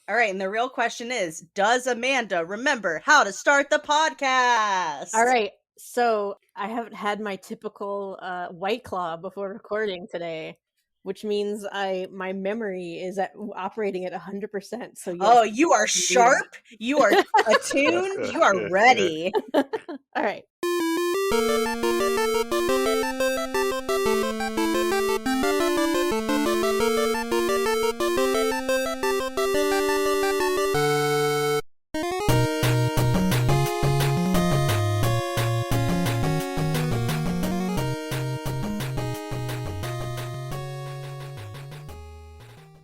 All right, and the real question is, does Amanda remember how to start the podcast? All right, so I haven't had my typical White Claw before recording today, which means my memory is operating at 100%. So yes, you are sharp, you are attuned, you are ready. All right.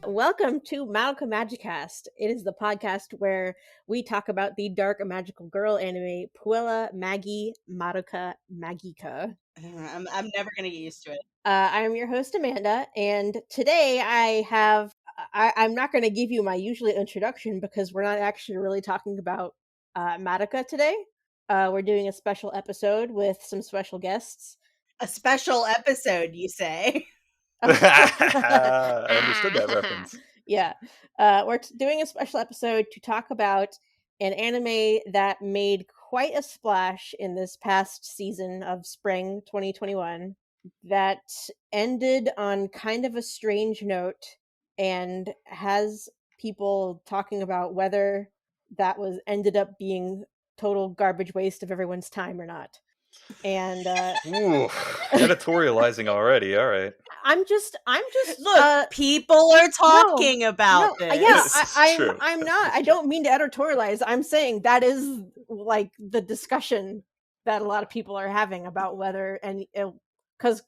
Welcome to Madoka Magicast. It is the podcast where we talk about the dark and magical girl anime Puella Magi Madoka Magica. I'm never going to get used to it. I'm your host, Amanda, and today I'm not going to give you my usual introduction because we're not actually really talking about Madoka today. We're doing a special episode with some special guests. A special episode, you say? I understood that reference. Yeah. We're doing a special episode to talk about an anime that made quite a splash in this past season of spring 2021 that ended on kind of a strange note and has people talking about whether that ended up being total garbage waste of everyone's time or not. And Ooh, editorializing already. All right. I'm just look. People are talking about this. Yeah, I'm not. I don't mean to editorialize. I'm saying that is like the discussion that a lot of people are having about whether, and because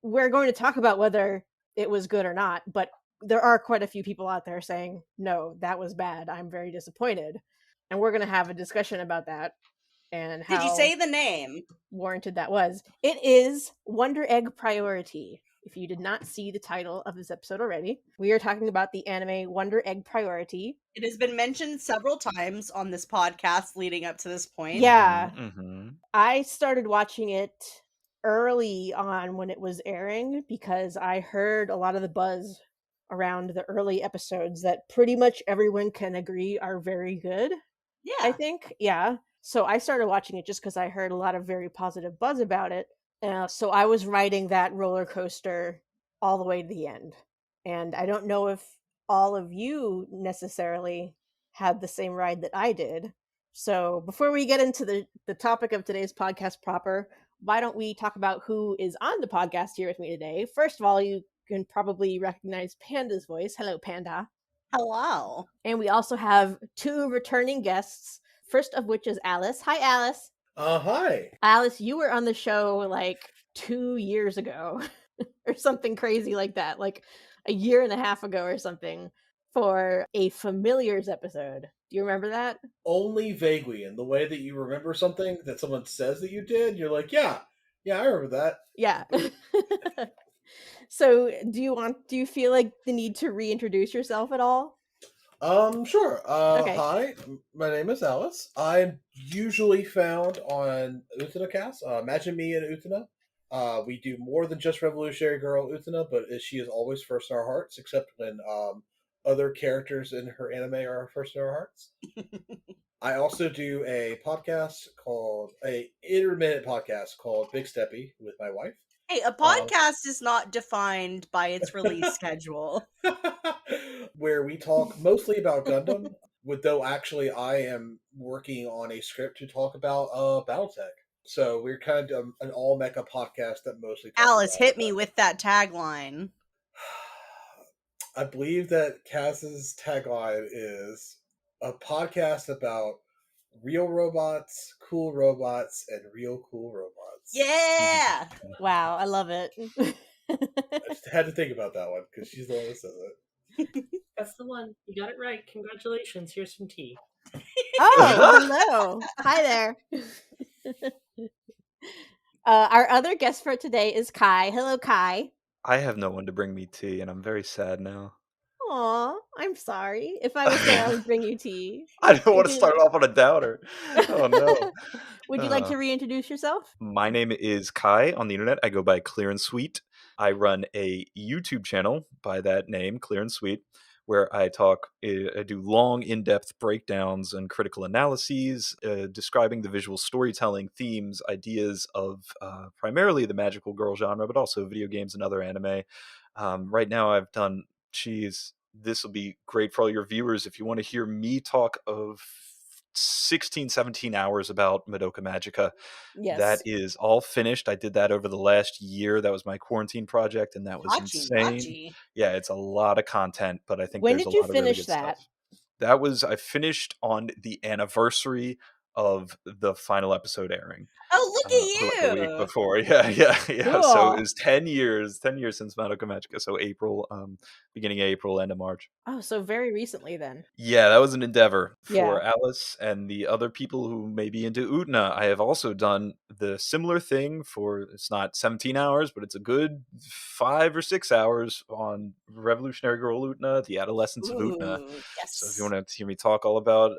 we're going to talk about whether it was good or not, but there are quite a few people out there saying no, that was bad. I'm very disappointed, and we're going to have a discussion about that. And how did you say the name? Warranted that was. It is Wonder Egg Priority. If you did not see the title of this episode already, we are talking about the anime Wonder Egg Priority. It has been mentioned several times on this podcast leading up to this point. Yeah. Mm-hmm. I started watching it early on when it was airing because I heard a lot of the buzz around the early episodes that pretty much everyone can agree are very good. Yeah. I think. Yeah. So I started watching it just because I heard a lot of very positive buzz about it. So I was riding that roller coaster all the way to the end. And I don't know if all of you necessarily had the same ride that I did. So before we get into the topic of today's podcast proper, why don't we talk about who is on the podcast here with me today? First of all, you can probably recognize Panda's voice. Hello, Panda. Hello. And we also have two returning guests. First of which is Alice. Hi, Alice. Hi. Alice, you were on the show like 2 years ago or something crazy like that, like a year and a half ago or something for a Familiars episode. Do you remember that? Only vaguely. In the way that you remember something that someone says that you did, you're like, yeah, I remember that. Yeah. So do you feel like the need to reintroduce yourself at all? Sure. Okay. Hi, my name is Alice. I'm usually found on Utena Cast. Imagine Me and Utena. We do more than just Revolutionary Girl Utena, but she is always first in our hearts, except when other characters in her anime are first in our hearts. I also do a intermittent podcast called Big Steppy with my wife. Hey, a podcast is not defined by its release schedule. Where we talk mostly about Gundam, though actually I am working on a script to talk about Battletech. So we're kind of an all-mecha podcast that mostly talks Alice, about hit me with that tagline. I believe that Kaz's tagline is a podcast about real robots, and real cool robots. Yeah! Wow, I love it. I just had to think about that one because she's the one that says it. That's the one. You got it right. Congratulations. Here's some tea. Oh, hello. Hi there. Our other guest for today is Kai. Hello, Kai. I have no one to bring me tea, and I'm very sad now. Aw, I'm sorry. If I was there, I would bring you tea. I don't want to start off on a downer. Oh, no. Would you like to reintroduce yourself? My name is Kai on the internet. I go by clearandsweet. I run a YouTube channel by that name, clearandsweet, where I do long, in-depth breakdowns and critical analyses, describing the visual storytelling themes, ideas of primarily the magical girl genre, but also video games and other anime. Right now I've done, this will be great for all your viewers if you want to hear me talk of 16, 17 hours about Madoka Magica. That Yes. is all finished. I did that over the last year. That was my quarantine project, and that was insane. Yeah, it's a lot of content, but I think When there's did a you lot of really finish good that? stuff. I finished on the anniversary of the final episode airing. Oh, look Like a at week you! before. Yeah. So it Cool. was 10 years since Madoka Magica. So April, beginning of April, end of March. Oh, so very recently then. Yeah, that was an endeavor for Yeah. Alice and the other people who may be into Utena. I have also done the similar thing for, it's not 17 hours, but it's a good 5 or 6 hours on Revolutionary Girl Utena, the adolescence of Utena. Ooh, So if yes. you want to hear me talk all about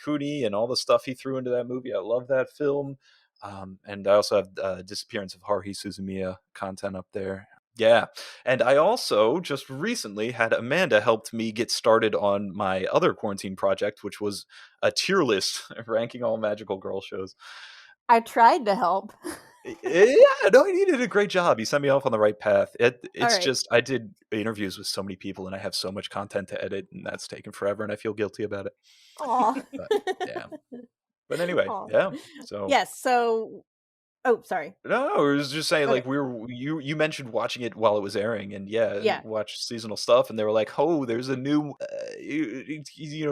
Kuni and all the stuff he threw into that movie, I love that film. And I also have Disappearance of Haruhi Suzumiya content up there. Yeah. And I also just recently had Amanda helped me get started on my other quarantine project, which was a tier list ranking all magical girl shows. I tried to help. Yeah, no, he did a great job. He sent me off on the right path. It's right. just, I did interviews with so many people and I have so much content to edit, and that's taken forever, and I feel guilty about it. Aw. But, yeah. But anyway, Aw. yeah. So Yes, so oh, sorry. no, I was just saying, like, Okay. you mentioned watching it while it was airing, and Yeah. watch seasonal stuff, and they were like, "Oh, there's a new,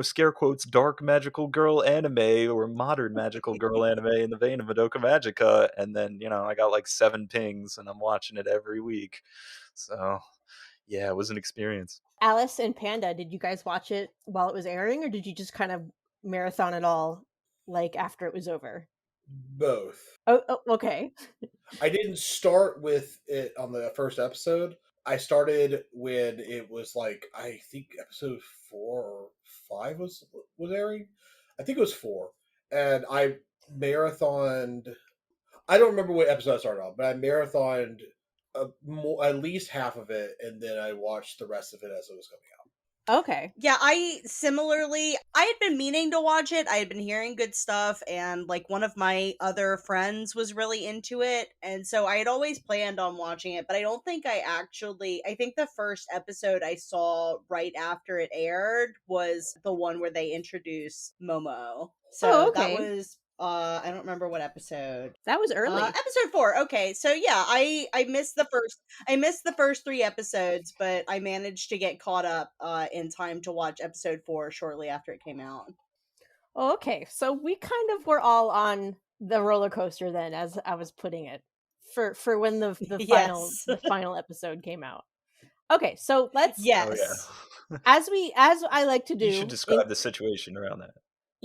scare quotes, dark magical girl anime or modern magical girl anime in the vein of Madoka Magica," and then I got like 7 pings, and I'm watching it every week. So yeah, it was an experience. Alice and Panda, did you guys watch it while it was airing, or did you just kind of marathon it all like after it was over? Both. Oh, okay. I didn't start with it on the first episode. I started when it was like, I think episode 4 or 5 was airing. I think it was 4, and I marathoned. I don't remember what episode I started on, but I marathoned at least half of it, and then I watched the rest of it as it was coming out. Okay. Yeah, I had been meaning to watch it. I had been hearing good stuff, and like one of my other friends was really into it, and so I had always planned on watching it, but I think the first episode I saw right after it aired was the one where they introduced Momo. So okay. that was I don't remember what episode. That was early. Episode 4. Okay, so yeah, I missed the first 3 episodes, but I managed to get caught up in time to watch episode 4 shortly after it came out. Oh, okay, so we kind of were all on the roller coaster then, as I was putting it, for when the Yes. final episode came out. Okay, so let's Yes. Oh, yeah. as I like to do. You should describe the situation around that.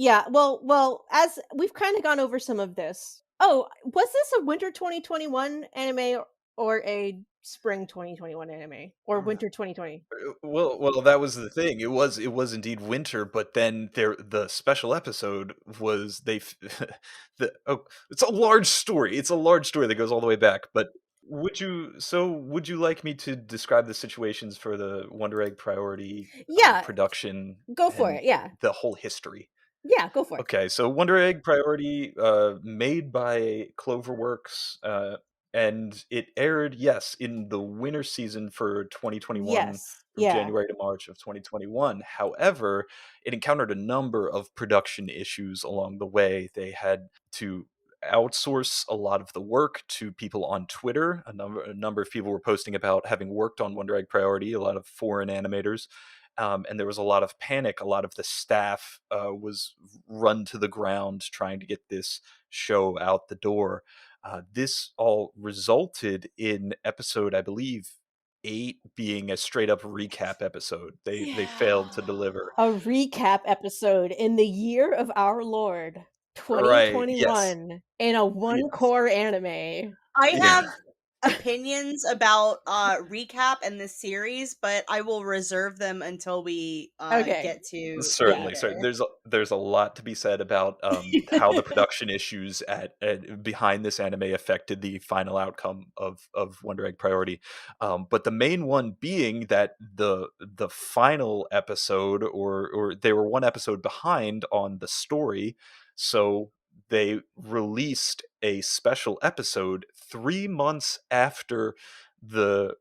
Yeah, well, as we've kind of gone over some of this. Oh, was this a winter 2021 anime or a spring 2021 anime or winter 2020? Well, that was the thing. It was indeed winter, but then the special episode was it's a large story. It's a large story that goes all the way back. But would you like me to describe the situations for the Wonder Egg Priority production? Go for it. Yeah, the whole history. Yeah, go for it. Okay, so Wonder Egg Priority, made by Cloverworks, and it aired, yes, in the winter season for 2021, Yes, from yeah. January to March of 2021. However, it encountered a number of production issues along the way. They had to outsource a lot of the work to people on Twitter. A number of people were posting about having worked on Wonder Egg Priority, a lot of foreign animators. And there was a lot of panic. A lot of the staff was run to the ground trying to get this show out the door. This all resulted in episode, I believe, 8 being a straight up recap episode. They failed to deliver. A recap episode in the year of our Lord 2021 Right, yes. in a one core anime. I opinions about recap and this series, but I will reserve them until we Okay. get to Certainly, later. certainly. There's a lot to be said about how the production issues at behind this anime affected the final outcome of Wonder Egg Priority. But the main one being that the final episode, or they were one episode behind on the story, so they released a special episode 3 months after the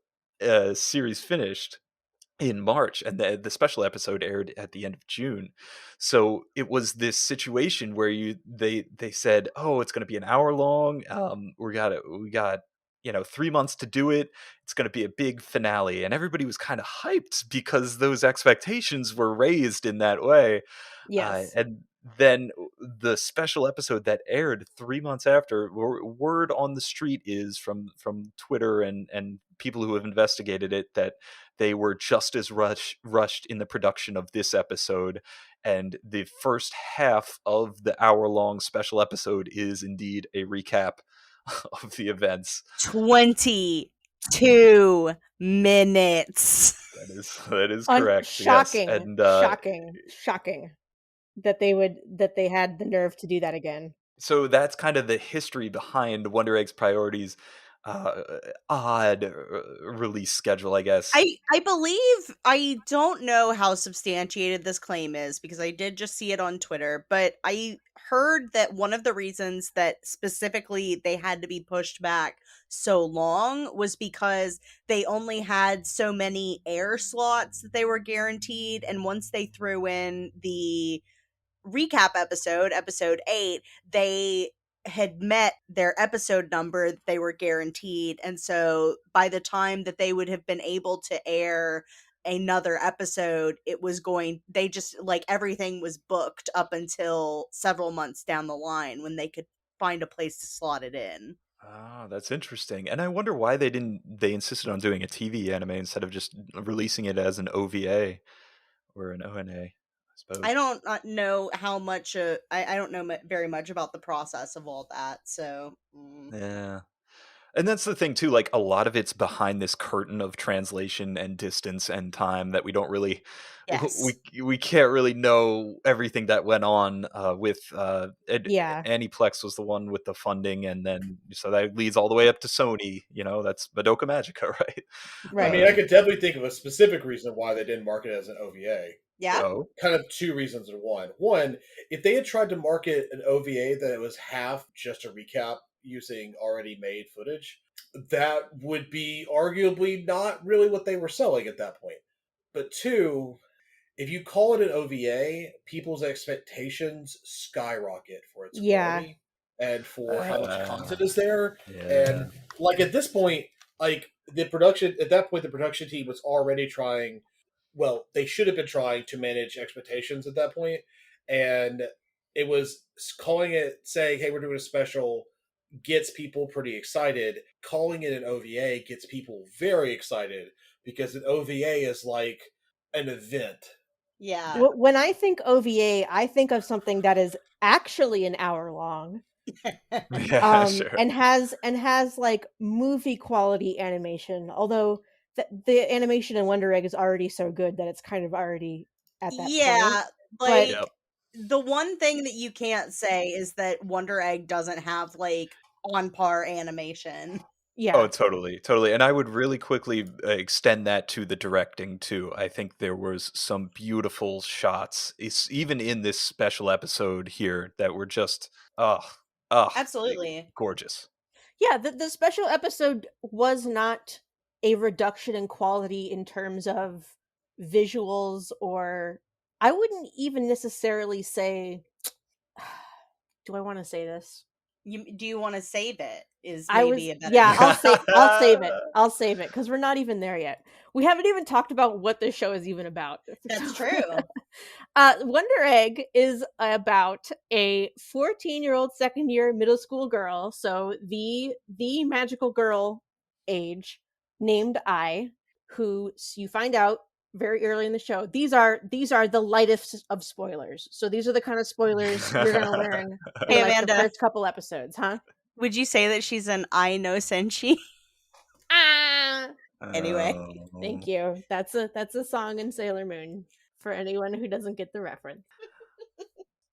series finished in March, and the special episode aired at the end of June. So it was this situation where they said, "Oh, it's going to be an hour long. We got 3 months to do it. It's going to be a big finale," and everybody was kind of hyped because those expectations were raised in that way. Yes. And then the special episode that aired 3 months after, word on the street is from Twitter and people who have investigated it that they were just as rushed in the production of this episode, and the first half of the hour-long special episode is indeed a recap of the events. 22 minutes. That is correct. Shocking, Yes, and shocking that they had the nerve to do that again. so that's kind of the history behind Wonder Egg's Priorities uh, odd release schedule, I guess. I believe, I don't know how substantiated this claim is because I did just see it on Twitter, but I heard that one of the reasons that specifically they had to be pushed back so long was because they only had so many air slots that they were guaranteed, and once they threw in the recap episode, episode 8, they had met their episode number that they were guaranteed, and so by the time that they would have been able to air another episode, it was going, they just, like, everything was booked up until several months down the line when they could find a place to slot it in. Ah, that's interesting. And I wonder why they insisted on doing a TV anime instead of just releasing it as an OVA or an ONA, I I suppose. don't know how much I don't know very much about the process of all that, so Yeah. And that's the thing too, like a lot of it's behind this curtain of translation and distance and time that we don't really yes. we can't really know everything that went on with Yeah. Aniplex was the one with the funding, and then so that leads all the way up to Sony, that's Madoka Magica, right? I Right. mean, I could definitely think of a specific reason why they didn't market it as an OVA. Yeah. Oh. Kind of two reasons in one. One, if they had tried to market an OVA that it was half just a recap using already made footage, that would be arguably not really what they were selling at that point. But two, if you call it an OVA, people's expectations skyrocket for its Yeah. quality and for how much content is Yeah. there. And like at this point, like the production team was already trying. Well, they should have been trying to manage expectations at that point, and it was calling it, saying, "Hey, we're doing a special," gets people pretty excited. Calling it an OVA gets people very excited because an OVA is like an event. Yeah. When I think OVA, I think of something that is actually an hour long, Yeah, sure. and has like movie quality animation. Although the animation in Wonder Egg is already so good that it's kind of already at that point. Yeah, But like Yep. the one thing that you can't say is that Wonder Egg doesn't have like on par animation. yeah, Oh, totally, totally. And I would really quickly extend that to the directing too. I think there was some beautiful shots, even in this special episode here, that were just, oh, oh, Absolutely. gorgeous. yeah. The special episode was not a reduction in quality in terms of visuals, or I wouldn't even necessarily say. Do I want to say this? Do you want to save it? Is I maybe was a better yeah, question. I'll save it. I'll save it because we're not even there yet. We haven't even talked about what this show is even about. That's true. Wonder Egg is about a 14-year-old second-year middle school girl, so the magical girl age, named I, who you find out very early in the show. These are the lightest of spoilers. So these are the kind of spoilers you're gonna learn in Hey, like the Amanda, first couple episodes, huh? would you say that she's an I no senshi? Anyway. Thank you. That's a song in Sailor Moon for anyone who doesn't get the reference.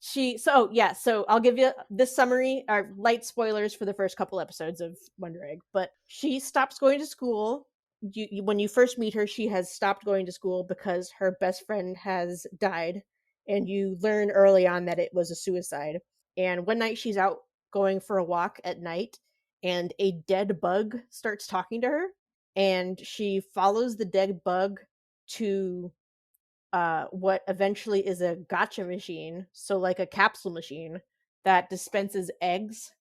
So I'll give you this summary, or light spoilers for the first couple episodes of Wonder Egg, but she stops going to school. When you first meet her, she has stopped going to school because her best friend has died, and you learn early on that it was a suicide. And one night she's out going for a walk at night, and a dead bug starts talking to her, and she follows the dead bug to what eventually is a gotcha machine, so like a capsule machine that dispenses eggs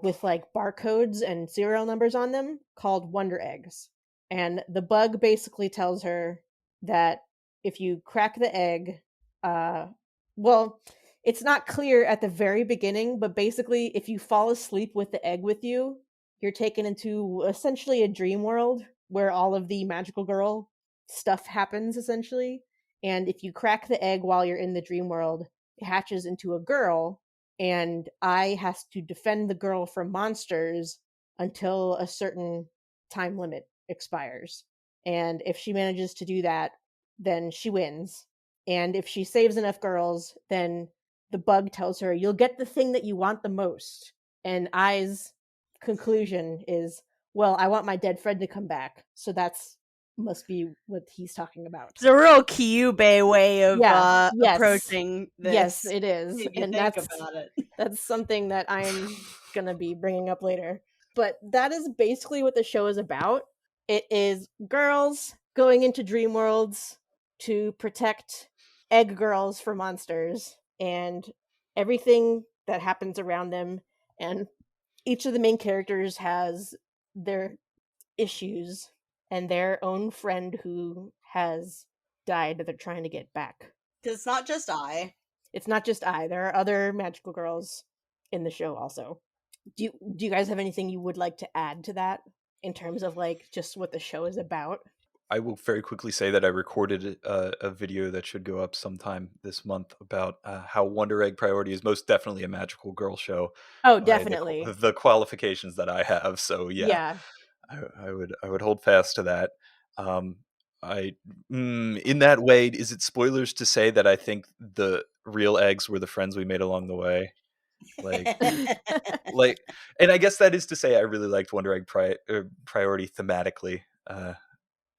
with like barcodes and serial numbers on them called Wonder Eggs. And the bug basically tells her that if you crack the egg, well, it's not clear at the very beginning, but basically, if you fall asleep with the egg with you, you're taken into essentially a dream world where all of the magical girl stuff happens, essentially. And if you crack the egg while you're in the dream world, it hatches into a girl, and I has to defend the girl from monsters until a certain time limit expires. And if she manages to do that, then she wins. And if she saves enough girls, then the bug tells her, you'll get the thing that you want the most. And I's conclusion is, well, I want my dead friend to come back. So that's must be what he's talking about. It's a real Kyubey way of Yes. approaching this. Yes, it is. If you And think about it. that's something that I'm gonna be bringing up later. But that is basically what the show is about. It is girls going into dream worlds to protect egg girls from monsters and everything that happens around them. And each of the main characters has their issues and their own friend who has died that they're trying to get back. Because it's not just I. It's not just I. There are other magical girls in the show also. Do you guys have anything you would like to add to that in terms of like just what the show is about? I will very quickly say that I recorded a video that should go up sometime this month about how Wonder Egg Priority is most definitely a magical girl show. Oh, by definitely. the qualifications that I have. So yeah. I would hold fast to that. In that way, is it spoilers to say that I think the real eggs were the friends we made along the way? Like, and I guess that is to say I really liked Wonder Egg Priority thematically,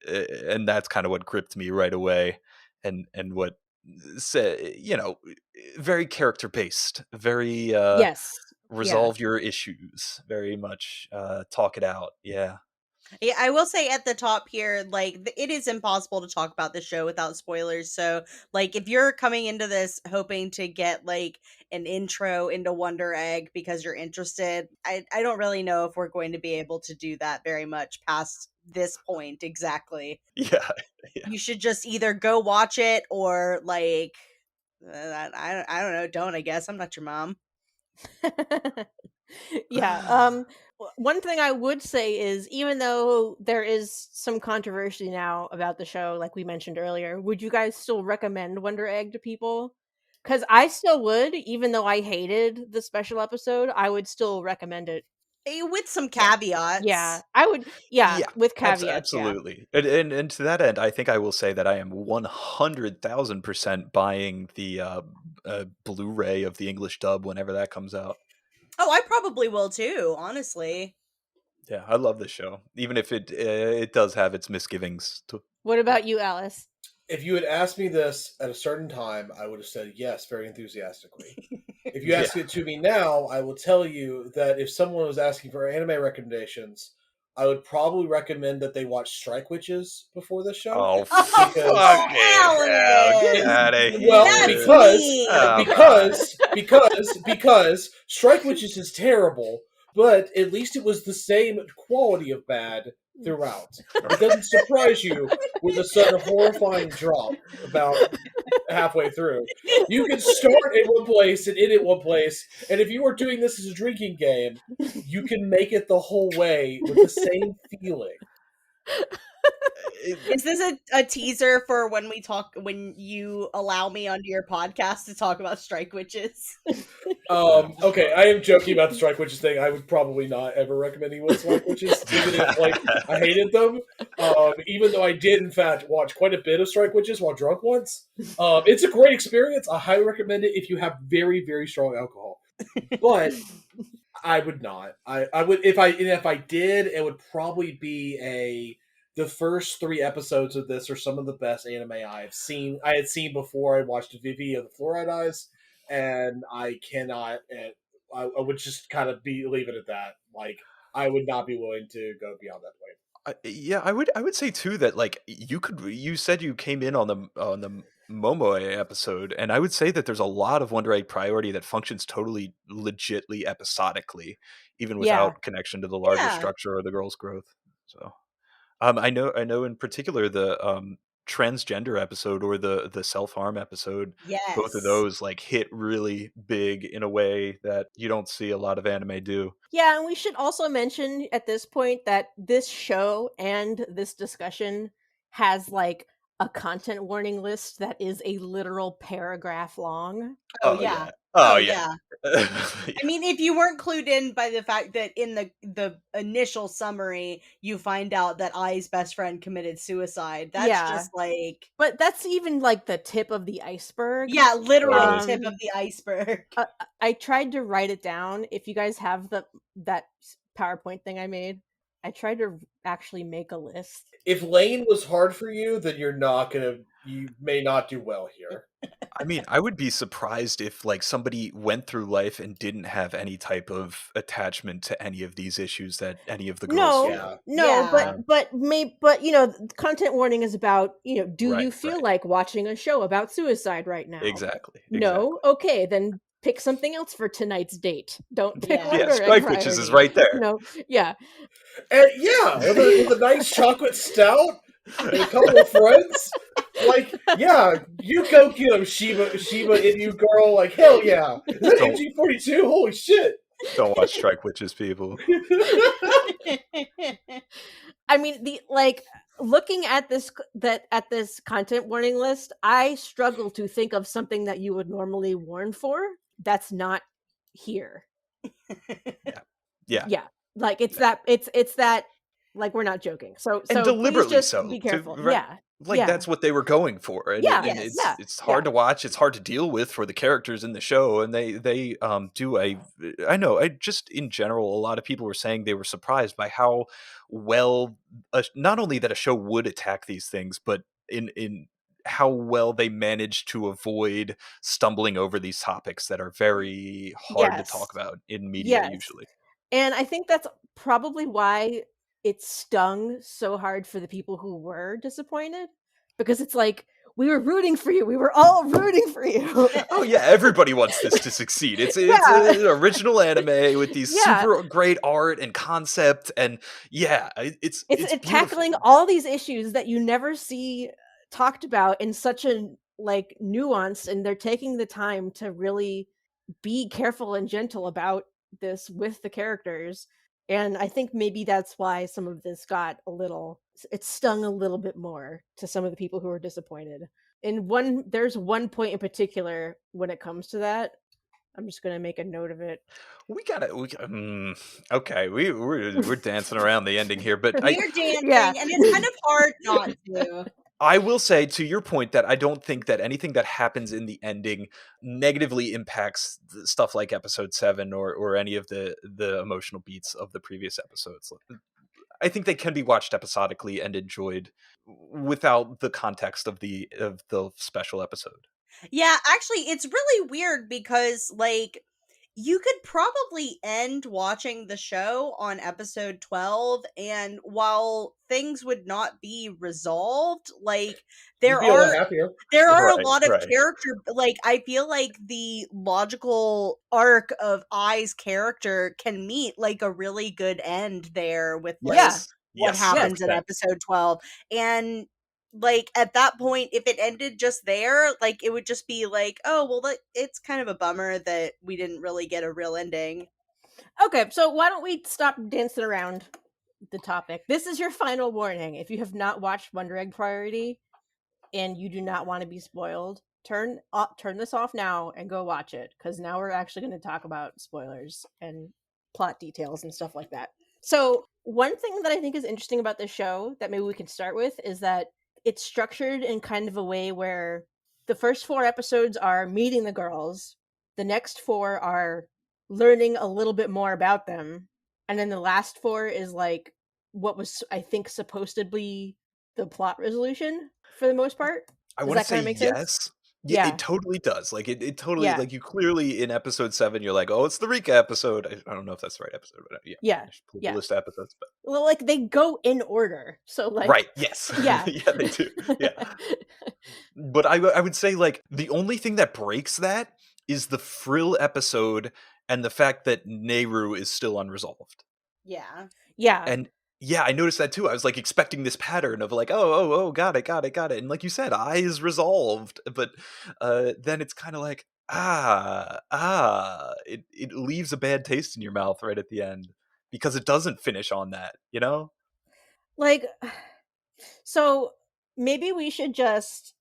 and that's kind of what gripped me right away, and what say very character based, very Yes. resolve your issues, very much talk it out. Yeah. Yeah, I will say at the top here, like, it is impossible to talk about the show without spoilers. So, like, if you're coming into this hoping to get, like, an intro into Wonder Egg because you're interested, I don't really know if we're going to be able to do that very much past this point exactly. Yeah. You should just either go watch it or, like, I don't know, don't, I guess. I'm not your mom. Yeah. One thing I would say is, even though there is some controversy now about the show, like we mentioned earlier, would you guys still recommend Wonder Egg to people? Because I still would, even though I hated the special episode, I would still recommend it. With some caveats. Yeah, I would. Yeah, with caveats. Absolutely. And to that end, I think I will say that I am 100,000% buying the Blu-ray of the English dub whenever that comes out. Oh, I probably will too, honestly. Yeah, I love this show, even if it does have its misgivings. What about you, Alice? If you had asked me this at a certain time, I would have said yes, very enthusiastically. If you ask it to me now, I will tell you that if someone was asking for anime recommendations, I would probably recommend that they watch Strike Witches before this show. Oh, because, fucking hell, get out of here. Well, because Strike Witches is terrible, but at least it was the same quality of bad throughout. It doesn't surprise you with a sudden horrifying drop about halfway through. You can start at one place and end at one place, and if you are doing this as a drinking game, you can make it the whole way with the same feeling. Is this a teaser for when you allow me onto your podcast to talk about Strike Witches? Okay, I am joking about the Strike Witches thing. I would probably not ever recommend anyone Strike Witches, even if I hated them. Even though I did in fact watch quite a bit of Strike Witches while drunk once. It's a great experience. I highly recommend it if you have very, very strong alcohol. But I would not. I would if I did, it would probably be the first 3 episodes of this are some of the best anime I have seen. I had seen before I watched Vivi of the Fluoride Eyes, and I cannot. And I would just kind of leave it at that. Like I would not be willing to go beyond that point. Yeah, I would say too that like you said you came in on the Momoe episode, and I would say that there's a lot of Wonder Egg Priority that functions totally legitly episodically, even Yeah. without connection to the larger Yeah. structure or the girl's growth. So I know in particular the transgender episode or the self harm episode, both of Yes. those like hit really big in a way that you don't see a lot of anime do. Yeah, and we should also mention at this point that this show and this discussion has like a content warning list that is a literal paragraph long. Oh Oh yeah. yeah. Oh Oh yeah. yeah. I mean, if you weren't clued in by the fact that in the initial summary you find out that Ai's best friend committed suicide, that's Yeah. just like But that's even like the tip of the iceberg. yeah, literal Totally. tip of the iceberg. I tried to write it down. If you guys have that PowerPoint thing I made, I tried to actually make a list. If Lane was hard for you, then you may not do well here. I mean, I would be surprised if like somebody went through life and didn't have any type of attachment to any of these issues that any of the girls No, feel. no, Yeah. but content warning is about, do you Right, feel right. like watching a show about suicide right now? Exactly. No? Okay, then pick something else for tonight's date. Don't pick Yeah. Yeah, Wonder Egg Strike Witches is Priority. right there. No, yeah. And yeah, with a nice chocolate stout and a couple of friends. Like, yeah, you go get him, Shiba in you girl. Like, hell yeah. Is that Don't- MG42? Holy shit. Don't watch Strike Witches, people. I mean, looking at this content warning list, I struggle to think of something that you would normally warn for that's not here. Yeah. Like it's that like we're not joking. So And deliberately please just so, be to- careful. right- Yeah. Like Yeah. that's what they were going for, and, Yeah, and yes, yeah, it's hard to watch. It's hard to deal with for the characters in the show, and they do a. I know. I just in general, a lot of people were saying they were surprised by how well, not only that a show would attack these things, but in how well they managed to avoid stumbling over these topics that are very hard to Yes. talk about in media Yes. usually. And I think that's probably why it stung so hard for the people who were disappointed, because it's like we were rooting for you. We were all rooting for you. Oh yeah, everybody wants this to succeed. It's Yeah. an original anime with these Yeah. super great art and concept, and yeah, it's tackling beautiful. all these issues that you never see talked about in such a like nuance, and they're taking the time to really be careful and gentle about this with the characters. And I think maybe that's why some of this it stung a little bit more to some of the people who were disappointed. There's one point in particular when it comes to that. I'm just gonna make a note of it. Okay, we're dancing around the ending here, but we're dancing, Yeah. and it's kind of hard not to. I will say to your point that I don't think that anything that happens in the ending negatively impacts stuff like episode 7 or any of the emotional beats of the previous episodes. I think they can be watched episodically and enjoyed without the context of the special episode. Yeah, actually, it's really weird because, like, you could probably end watching the show on episode 12, and while things would not be resolved, like, there You'd be a lot are happier. a Right, lot of right. character, like, I feel like the logical arc of Ai's character can meet, like, a really good end there with, like, Yes. what Yes, happens in 100%. episode 12. And like at that point, if it ended just there, like it would just be like, oh well, it's kind of a bummer that we didn't really get a real ending. Okay, so why don't we stop dancing around the topic? This is your final warning. If you have not watched Wonder Egg Priority and you do not want to be spoiled, turn this off now and go watch it, because now we're actually going to talk about spoilers and plot details and stuff like that. So one thing that I think is interesting about this show that maybe we can start with is that it's structured in kind of a way where the first 4 episodes are meeting the girls, the next 4 are learning a little bit more about them, and then the last 4 is like what was, I think, supposed to be the plot resolution for the most part. I Does want to that say kind of make yes. sense? Yeah, Yeah. it totally does. Like it totally, Yeah. like you clearly in episode 7, you're like, oh, it's the Rika episode. I don't know if that's the right episode, but Yeah. I should pull the Yeah. list of episodes. But Well, like they go in order. So like right, yes. Yeah. Yeah, they do. Yeah. But I would say like the only thing that breaks that is the Frill episode and the fact that Nehru is still unresolved. Yeah. Yeah. And yeah, I noticed that too. I was like expecting this pattern of like, oh, got it. And like you said, I is resolved. But then it's kind of like, it leaves a bad taste in your mouth right at the end because it doesn't finish on that, you know? Like, so maybe we should just,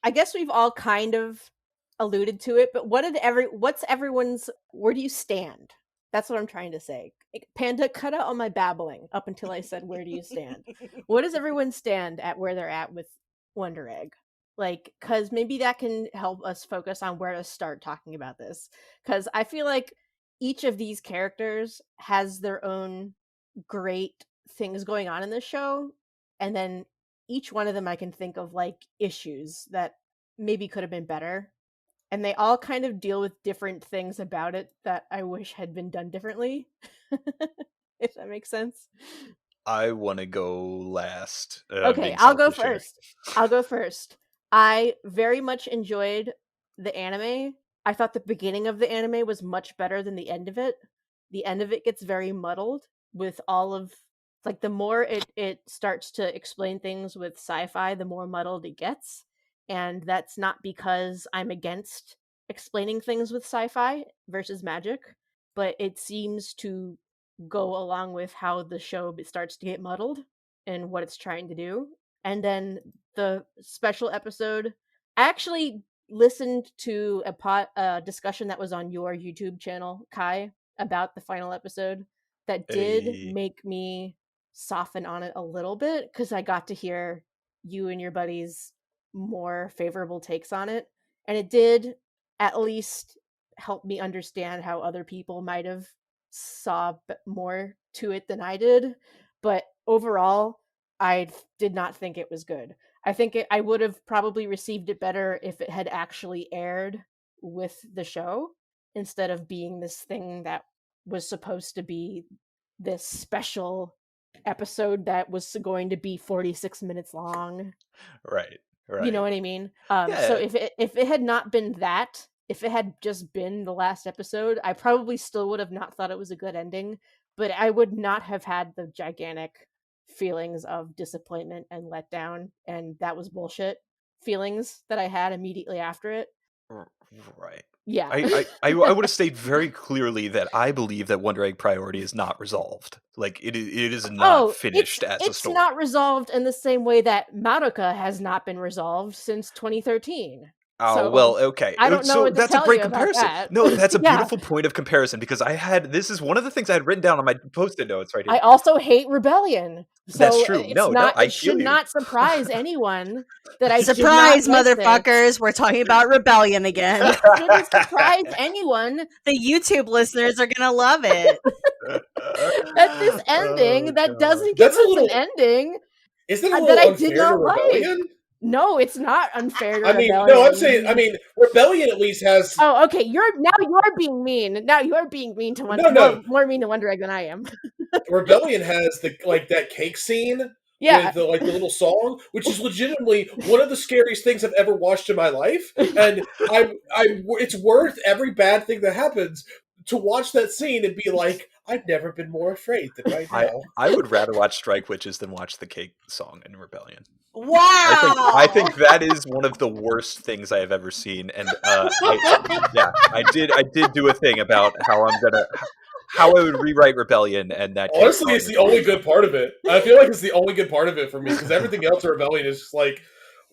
I guess we've all kind of alluded to it, but what's everyone's, where do you stand? That's what I'm trying to say. Panda, cut out all my babbling up until I said, where do you stand? What does everyone stand at where they're at with Wonder Egg? Like, because maybe that can help us focus on where to start talking about this. Because I feel like each of these characters has their own great things going on in this show. And then each one of them I can think of like issues that maybe could have been better. And they all kind of deal with different things about it that I wish had been done differently. If that makes sense. I want to go last. Okay, I'll go first. I very much enjoyed the anime. I thought the beginning of the anime was much better than the end of it. The end of it gets very muddled with all of, like, the more it starts to explain things with sci-fi, the more muddled it gets. And that's not because I'm against explaining things with sci-fi versus magic, but it seems to go along with how the show starts to get muddled and what it's trying to do. And then the special episode, I actually listened to a discussion that was on your YouTube channel, Kai, about the final episode that did make me soften on it a little bit, because I got to hear you and your buddies' more favorable takes on it, and it did at least help me understand how other people might have saw more to it than I did. But overall, I did not think it was good. I think I would have probably received it better if it had actually aired with the show instead of being this thing that was supposed to be this special episode that was going to be 46 minutes long. Right. You know what I mean? Yeah. So if it had not been that, if it had just been the last episode, I probably still would have not thought it was a good ending, but I would not have had the gigantic feelings of disappointment and letdown, and that was bullshit feelings that I had immediately after it. Right. Yeah. I would have stated very clearly that I believe that Wonder Egg Priority is not resolved. Like it is not finished as a story. It's not resolved in the same way that Madoka has not been resolved since 2013. Oh, so, well, okay. I don't know so what to that's tell a great you about comparison. that. No, that's a Yeah. beautiful point of comparison, because this is one of the things I had written down on my post-it notes right here. I also hate Rebellion. So That's true. It should not surprise anyone that I surprise, did not like motherfuckers! this. We're talking about Rebellion again. It shouldn't surprise anyone. The YouTube listeners are gonna love it. At this ending, that doesn't give us an ending. Isn't it a little unfair to Rebellion? Like. No, it's not unfair to Rebellion. No, I'm saying, Rebellion at least has... Oh, okay, you're being mean. Now you're being mean to more mean to Wonder Egg than I am. Rebellion has that cake scene with the little song, which is legitimately one of the scariest things I've ever watched in my life, and it's worth every bad thing that happens to watch that scene and be like, I've never been more afraid than right now. I would rather watch Strike Witches than watch the cake song in Rebellion. Wow! I think that is one of the worst things I have ever seen, and I did do a thing about how I would rewrite Rebellion, and that honestly it's the only good part of it. I feel like it's the only good part of it for me, because everything else in Rebellion is just like,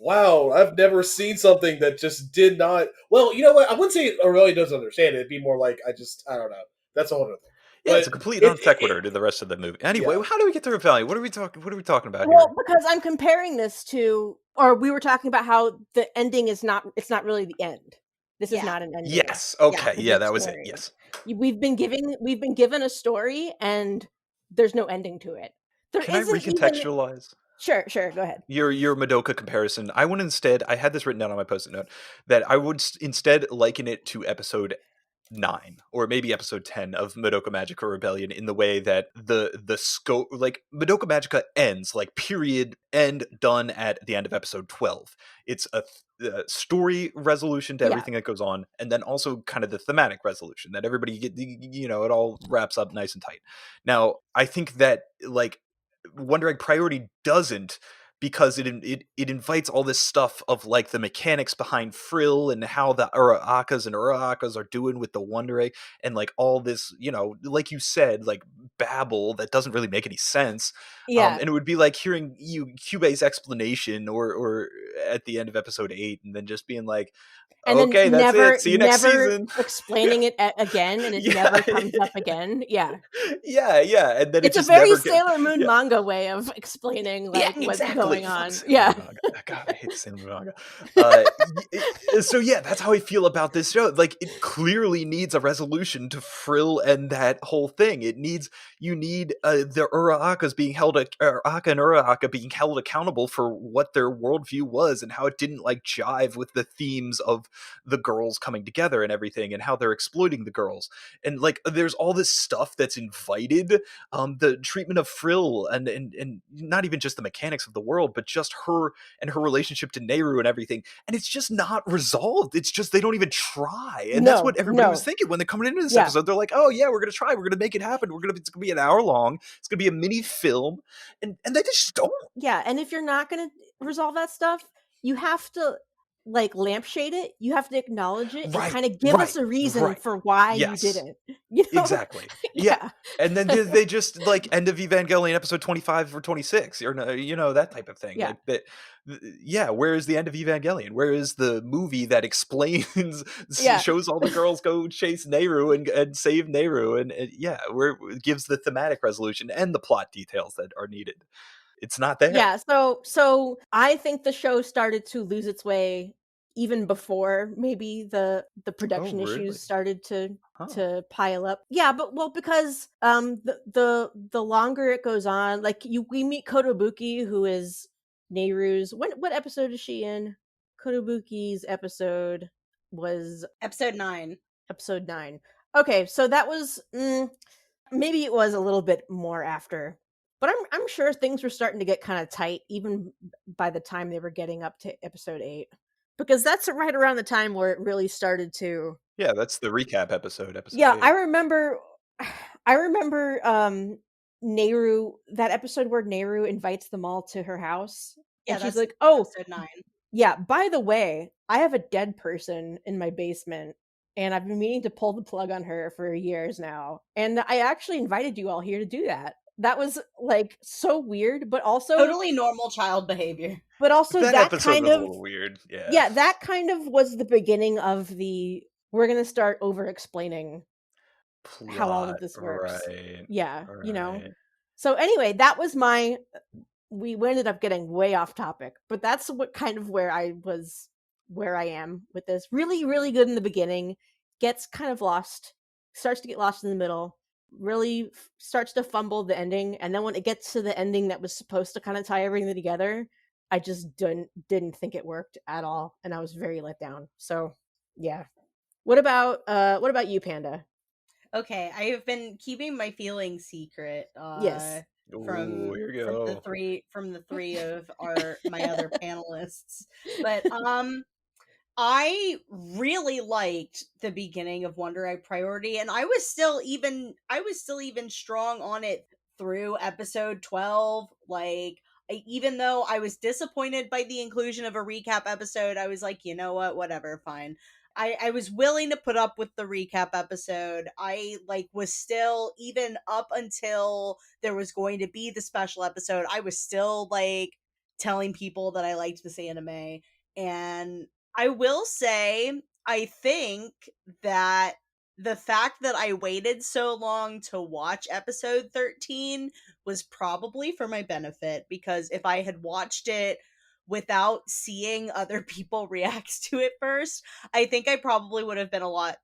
Wow, I've never seen something that just did not. Well, you know what? I wouldn't say it really doesn't understand it. It'd be more like I don't know. That's a whole other thing. Yeah, it's But a complete non it sequitur to the rest of the movie. Anyway, yeah. how do we get to Rebellion? What are we talking? What are we talking about here? Well, because I'm comparing this to, or we were talking about how the ending is not, it's not really the end. This is Yeah. not an ending. Yes. Yeah. Okay. It's a Yeah, big that was it. story. Yes. We've been given a story, and there's no ending to it. There Can I isn't even. recontextualize Sure, go ahead. your Madoka comparison? I would instead. I had this written down on my post-it note that I would instead liken it to episode 9 or maybe episode 10 of Madoka Magica Rebellion, in the way that the scope, like, Madoka Magica ends, like, period, end, done at the end of episode 12. It's a story resolution to Yeah, everything that goes on, and then also kind of the thematic resolution that everybody get, it all wraps up nice and tight. Now I think that, like, Wonder Egg Priority doesn't, because it invites all this stuff of, like, the mechanics behind Frill and how the Uraakas and Uraakas are doing with the Wonder Egg, and, like, all this, like you said, like, babble that doesn't really make any sense. yeah. And it would be like hearing Kyubei's explanation, or at the end of episode 8, and then just being like, And then okay, that's it. See you next never season. explaining it again, and it Yeah. never comes up again. Yeah. Yeah. And then it It's a just very never get. Sailor Moon Yeah. manga way of explaining, Yeah, like, what's exactly. going Fuck on. Sailor Yeah. Moon manga. God, I hate Sailor Moon manga. So yeah, that's how I feel about this show. Like, it clearly needs a resolution to Frill and that whole thing. You need the Uraakas being held, Uraka and Uraaka being held accountable for what their worldview was, and how it didn't, like, jive with the themes of the girls coming together and everything, and how they're exploiting the girls. And, like, there's all this stuff that's invited, the treatment of Frill, and not even just the mechanics of the world, but just her and her relationship to Nehru and everything. And it's just not resolved. It's just they don't even try. And that's what everybody was No. thinking when they're coming into this Yeah. episode. They're like, oh yeah, we're gonna try, we're gonna make it happen. It's gonna be an hour long, it's gonna be a mini film, and they just don't. Yeah, and if you're not gonna resolve that stuff, you have to, like, lampshade it. You have to acknowledge it and Right, kind of give us a reason for why you did yes. it. You know? Exactly. Yeah. Yeah. And then they just, like, end of Evangelion episode 25 or 26, or that type of thing. Yeah. Like that. Yeah. Where is the end of Evangelion? Where is the movie that explains, Yeah. shows all the girls go chase Nehru and save Nehru, and yeah, where it gives the thematic resolution and the plot details that are needed? It's not there. Yeah, so I think the show started to lose its way even before maybe the Oh, production really? issues started Huh. to pile up. Yeah, but, well, because the longer it goes on, like, we meet Kotobuki, who is Nehru's, what episode is she in? Kotobuki's episode was Episode 9. episode 9. Okay, so that was maybe it was a little bit more after, but I'm sure things were starting to get kind of tight even by the time they were getting up to episode 8, because that's right around the time where it really started to. Yeah, that's the recap episode Yeah, 8. I remember Nehru, that episode where Nehru invites them all to her house, Yeah, and she's that's like, "Oh, episode 9. yeah, by the way, I have a dead person in my basement, and I've been meaning to pull the plug on her for years now. And I actually invited you all here to do that." That was, like, so weird, but also Totally normal child behavior. That that episode kind was a of, little weird. Yeah. yeah, that kind of was the beginning of the, we're gonna start over explaining how all of Plot. this works. Right. Yeah, Right. So anyway, that was my, we ended up getting way off topic, but that's what kind of where I am with this. Really, really good in the beginning, gets kind of lost, starts to get lost in the middle, really starts to fumble the ending, and then when it gets to the ending that was supposed to kind of tie everything together, I just didn't think it worked at all, and I was very let down. So yeah. What about you, Panda? Okay, I have been keeping my feelings secret. Yes. Ooh, here we go. From the three of my other panelists, but I really liked the beginning of Wonder Egg Priority, and I was still even strong on it through episode 12. Like, even though I was disappointed by the inclusion of a recap episode, I was like, you know what, whatever, fine. I was willing to put up with the recap episode. I, like, was still, even up until there was going to be the special episode, I was still, like, telling people that I liked this anime. And I will say, I think that the fact that I waited so long to watch episode 13 was probably for my benefit, because if I had watched it without seeing other people react to it first, I think I probably would have been a lot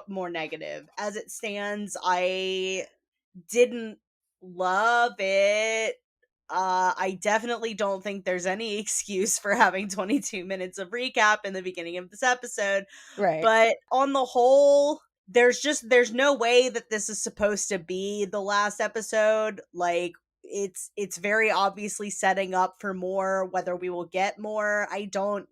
more negative. As it stands, I didn't love it. I definitely don't think there's any excuse for having 22 minutes of recap in the beginning of this episode, Right. but on the whole, there's no way that this is supposed to be the last episode. Like, it's very obviously setting up for more. Whether we will get more, I don't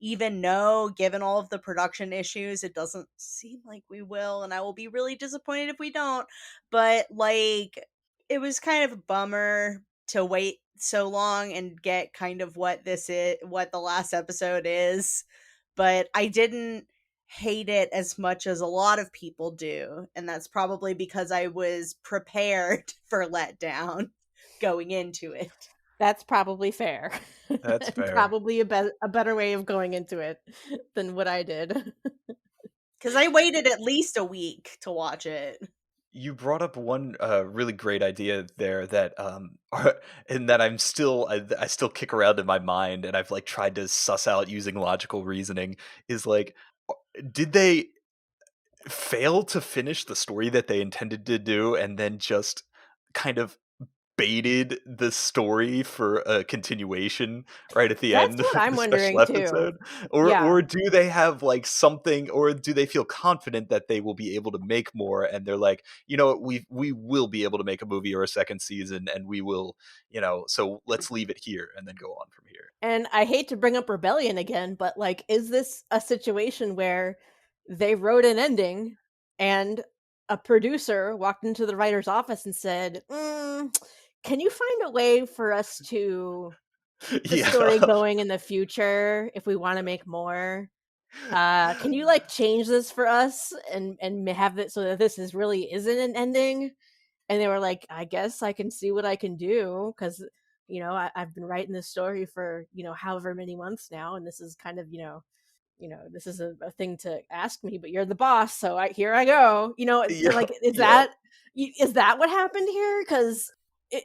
even know. Given all of the production issues, it doesn't seem like we will, and I will be really disappointed if we don't. But like, it was kind of a bummer to wait so long and get kind of what the last episode is. But I didn't hate it as much as a lot of people do, and that's probably because I was prepared for letdown going into it. That's probably fair. That's And fair. probably a better way of going into it than what I did. Because I waited at least a week to watch it. You brought up one really great idea there that and that I still kick around in my mind, and I've like tried to suss out using logical reasoning, is like, did they fail to finish the story that they intended to do and then just kind of baited the story for a continuation right at the That's end of what I'm the special wondering too. episode? Or Yeah. or do they have like something, or do they feel confident that they will be able to make more, and they're like, you know what, we will be able to make a movie or a second season, and we will, so let's leave it here and then go on from here. And I hate to bring up Rebellion again, but like, is this a situation where they wrote an ending and a producer walked into the writer's office and said, can you find a way for us to keep the Yeah. story going in the future if we want to make more? Can you like change this for us and have it so that this is really isn't an ending? And they were like, I guess I can see what I can do, because I've been writing this story for however many months now, and this is kind of this is a thing to ask me, but you're the boss, so here I go. Yep, Like, is yep. that what happened here? Because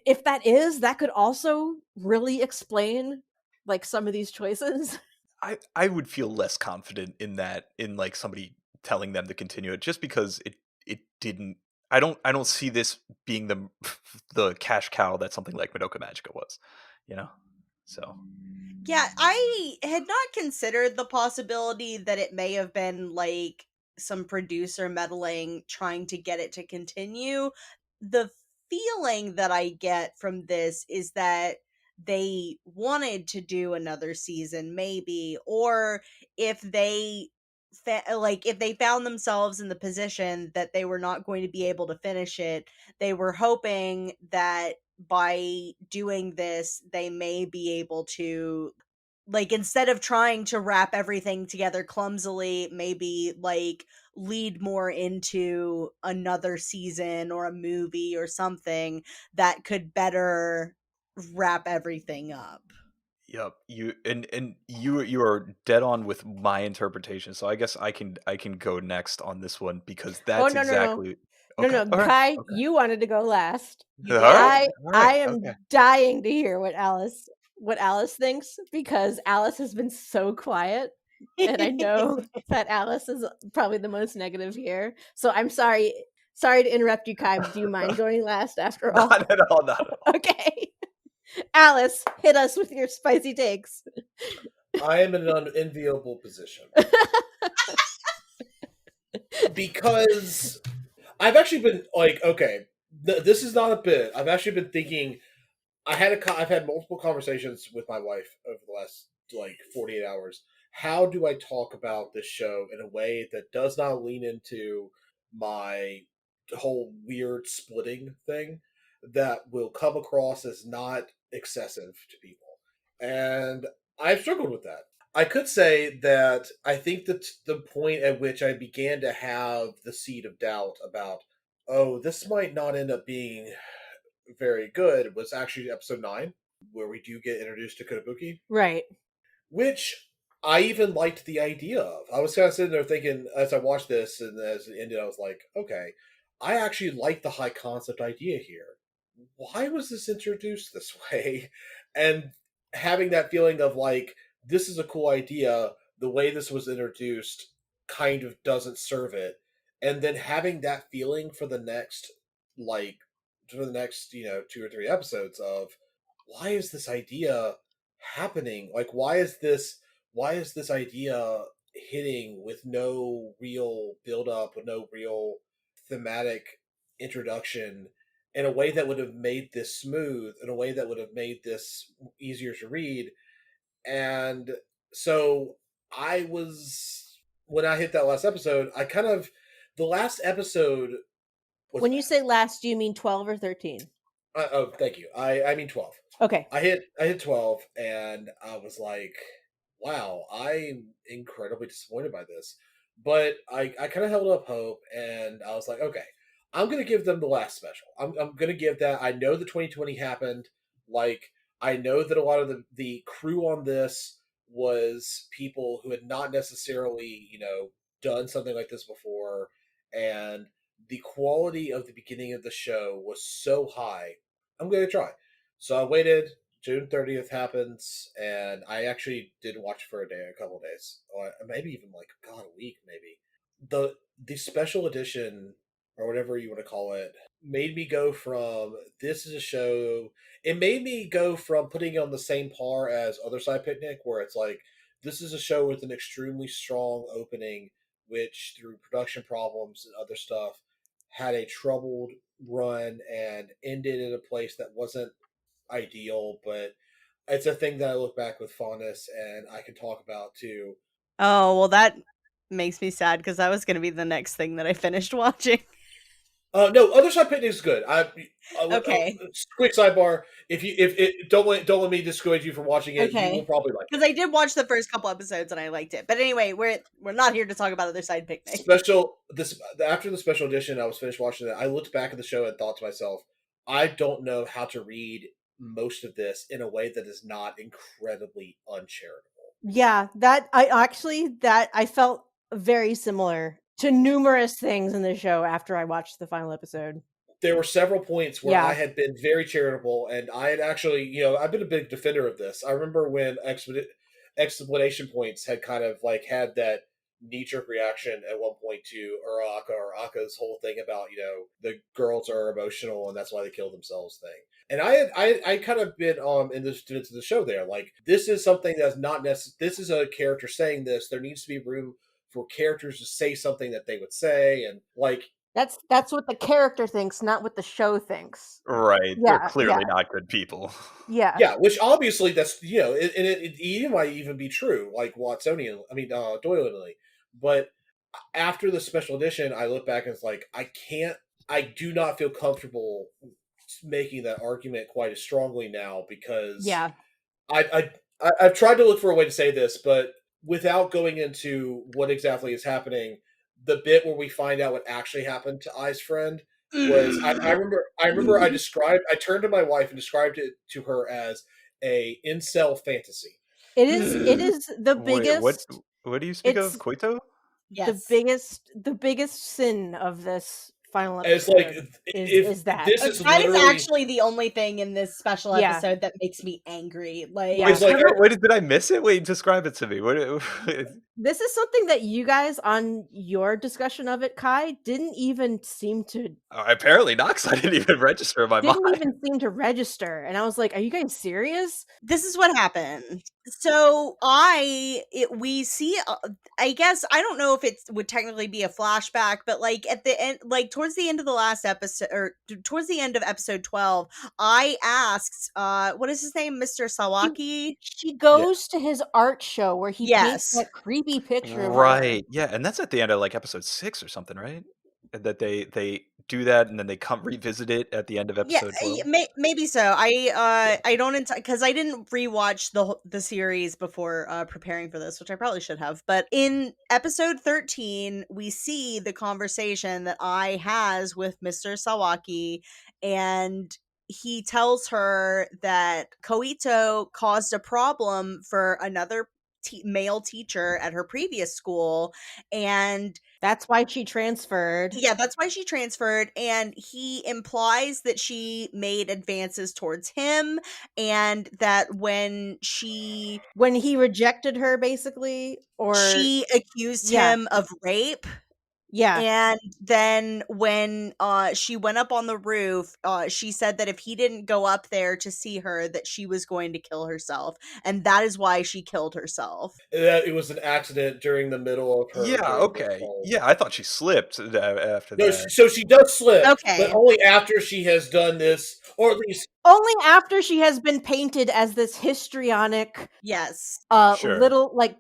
if that is, that could also really explain like some of these choices. I would feel less confident in that, in like somebody telling them to continue it, just because it didn't. I don't see this being the the cash cow that something like Madoka Magica was, you know. So Yeah, I had not considered the possibility that it may have been like some producer meddling trying to get it to continue. The feeling that I get from this is that they wanted to do another season, maybe, or if they if they found themselves in the position that they were not going to be able to finish it, they were hoping that by doing this they may be able to, like, instead of trying to wrap everything together clumsily, maybe like lead more into another season or a movie or something that could better wrap everything up. yep, you are dead on with my interpretation. So I guess I can go next on this one, because Oh, that's no, no, no. exactly No, okay. no, All right, Kai, okay, you wanted to go last. You all right, did. all right, I okay. am dying to hear what Alice thinks, because Alice has been so quiet, and I know that Alice is probably the most negative here. So I'm sorry. Sorry to interrupt you, Kai, but do you mind going last after all? Not at all, not at all. Okay. Alice, hit us with your spicy takes. I am in an unenviable position because I've actually been like, okay, this is not a bit. I've actually been thinking. I've had multiple conversations with my wife over the last like 48 hours. How do I talk about this show in a way that does not lean into my whole weird splitting thing, that will come across as not excessive to people? And I've struggled with that. I could say that I think that the point at which I began to have the seed of doubt about, oh, this might not end up being very good, was actually episode 9. where we do get introduced to Kotobuki, Right. which I even liked the idea of. I was kind of sitting there thinking as I watched this and as it ended, I was like, okay, I actually like the high concept idea here. Why was this introduced this way? And having that feeling of like, this is a cool idea, the way this was introduced kind of doesn't serve it. And then having that feeling for the next, like, for the next, 2 or 3 episodes of why is this idea happening? Like, why is this idea hitting with no real build up, with no real thematic introduction in a way that would have made this smooth, in a way that would have made this easier to read. And so I was, when I hit that last episode, the last episode was When bad. you say last, do you mean 12 or 13? Oh, thank you. I mean 12. Okay. I hit 12 and I was like, wow, I'm incredibly disappointed by this. But I kind of held up hope and I was like, okay, I'm going to give them the last special. I'm going to give that. I know the 2020 happened. Like, I know that a lot of the crew on this was people who had not necessarily, done something like this before. And the quality of the beginning of the show was so high. I'm going to try. So I waited. June 30th happens, and I actually didn't watch it for a couple of days, or maybe even like God, a week, maybe. The special edition or whatever you want to call it made me go from this is a show. It made me go from putting it on the same par as Other Side Picnic, where it's like this is a show with an extremely strong opening, which through production problems and other stuff had a troubled run and ended in a place that wasn't ideal, but it's a thing that I look back with fondness and I can talk about too. Oh, well, that makes me sad because that was going to be the next thing that I finished watching. No, Other Side Picnic is good. Okay. Quick sidebar: if don't let me discourage you from watching it, you will Okay. probably like Because it. I did watch the first couple episodes and I liked it. But anyway, we're not here to talk about Other Side Picnic. After the special edition, I was finished watching it. I looked back at the show and thought to myself, I don't know how to read most of this in a way that is not incredibly uncharitable. Yeah, that I felt very similar to numerous things in the show after I watched the final episode. There were several points where Yeah. I had been very charitable, and I had actually, I've been a big defender of this. I remember when explanation points had kind of like had that knee-jerk reaction at one point to Uraka or Aka's whole thing about, the girls are emotional and that's why they kill themselves thing. And I kind of been in the students of the show there. Like, this is something that's not necessary. This is a character saying this. There needs to be room for characters to say something that they would say, and like That's what the character thinks, not what the show thinks. Right. They're Yeah, clearly yeah. not good people. Yeah. yeah, which obviously that's it might even be true, like Watsonian. I mean, Doyleanly. But after the special edition, I look back and it's like I do not feel comfortable making that argument quite as strongly now because Yeah. I've tried to look for a way to say this, but without going into what exactly is happening, the bit where we find out what actually happened to Ai's friend was I turned to my wife and described it to her as a incel fantasy. It is the Wait, biggest what do you speak it's of? Koito? Yes. the biggest sin of this final And it's episode like is that. this is That is literally actually the only thing in this special Yeah. episode that makes me angry. Like, Yeah. it's like Wait, did I miss it? Wait, describe it to me. What? This is something that you guys on your discussion of it, Kai, didn't even seem to Apparently not, 'cause I didn't even register in my mind. register. And I was like, are you guys serious? this is what happened. So we see, I guess, I don't know if it would technically be a flashback, but like at the end, like towards the end of the last episode, or towards the end of episode 12, I asked, what is his name? Mr. Sawaki? She goes to his art show where he paints Yes. that creepy picture of her. Right. Yeah, and that's at the end of like episode 6 or something, right? That they do that and then they come revisit it at the end of Yeah, episode 12. maybe so. I don't because I didn't rewatch the series before preparing for this, which I probably should have. But in episode 13, we see the conversation that I has with Mr. Sawaki, and he tells her that Koito caused a problem for another male teacher at her previous school, and That's why she transferred. yeah, that's why she transferred, and he implies that she made advances towards him, and that when he rejected her, basically, or she accused yeah, him of rape. yeah. And then when she went up on the roof, she said that if he didn't go up there to see her, that she was going to kill herself, and that is why she killed herself. It was an accident during the middle of her Yeah, doing this okay. whole. Yeah, I thought she slipped after No, that. so she does slip, but Okay. only after she has done this, or at least Only after she has been painted as this histrionic, Yes. Sure. little, like,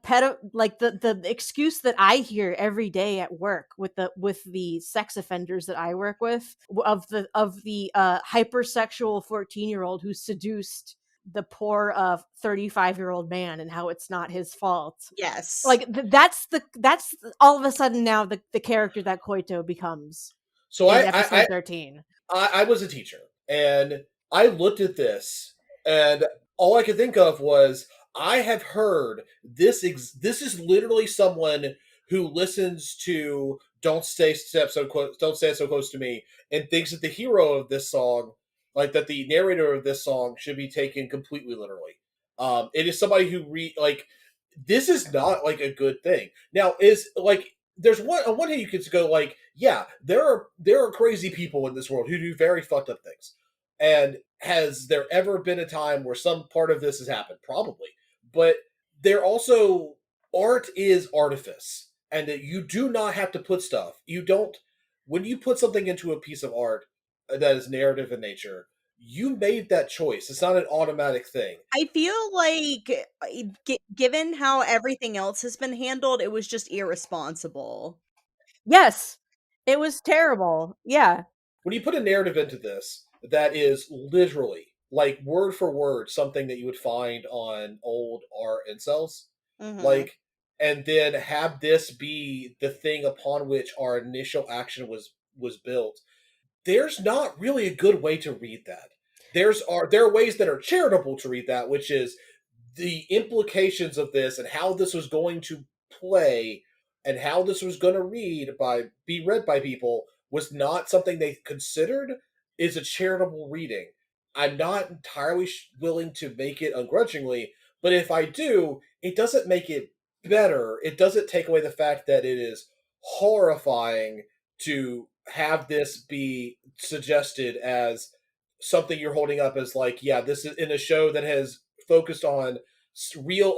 like the excuse that I hear every day at work with the sex offenders that I work with, of the hypersexual 14-year-old who seduced the poor 35-year-old man, and how it's not his fault. Yes. Like, that's all of a sudden now the character that Koito becomes so in I, episode 13. I was a teacher, and I looked at this, and all I could think of was I have heard this. This is literally someone who listens to Don't Stay So Close to Me," and thinks that the hero of this song, like that the narrator of this song, should be taken completely literally. It is somebody who like this is not like a good thing. Now, is like there's one on one hand you could go like, yeah, there are crazy people in this world who do very fucked up things. And has there ever been a time where some part of this has happened? Probably. But there also art is artifice. And that you do not have to put stuff. You don't when you put something into a piece of art that is narrative in nature, you made that choice. It's not an automatic thing. I feel like, given how everything else has been handled, it was just irresponsible. Yes, it was terrible. Yeah. When you put a narrative into this that is literally like word for word something that you would find on old art incels, Mhm. like, and then have this be the thing upon which our initial action was built, there's not really a good way to read that. There are ways that are charitable to read that, which is the implications of this and how this was going to play and how this was going to be read by people was not something they considered is a charitable reading. I'm not entirely willing to make it ungrudgingly, but if I do, it doesn't make it better. It doesn't take away the fact that it is horrifying to have this be suggested as something you're holding up as like, yeah, this is in a show that has focused on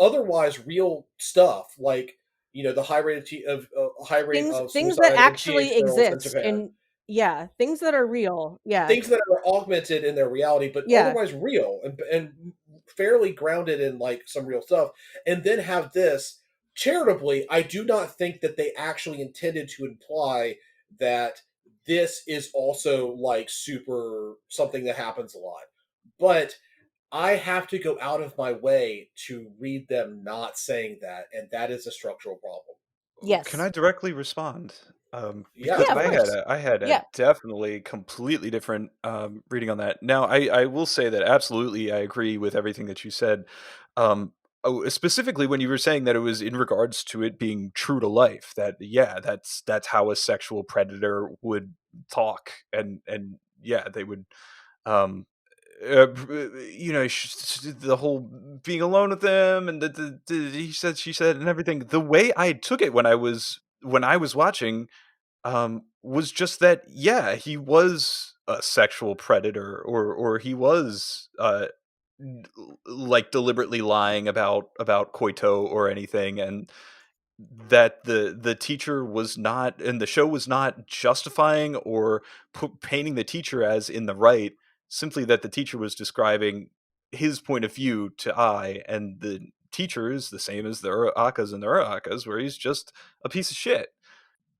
otherwise real stuff, like the high rate of Things that suicide of actually teenage girls in exist, Japan, and yeah, things that are real. Yeah. things that are augmented in their reality, but Yeah. otherwise real and fairly grounded in like some real stuff, and then have this charitably. I do not think that they actually intended to imply that this is also like super something that happens a lot, but I have to go out of my way to read them not saying that, and that is a structural problem. Can Yes. I directly respond? Yeah, Because Yeah, of I had course. a Yeah. definitely completely different reading on that. Now, I will say that absolutely I agree with everything that you said. Specifically when you were saying that it was in regards to it being true to life. That yeah, that's how a sexual predator would talk, and yeah, they would um the whole being alone with them, and he said, she said, and everything. The way I took it when I was watching, was just that, yeah, he was a sexual predator, or he was like deliberately lying about Koito or anything, and that the teacher was not, and the show was not justifying or painting the teacher as in the right, simply that the teacher was describing his point of view to I, and the teacher is the same as the Urakas and the Urakas, where he's just a piece of shit.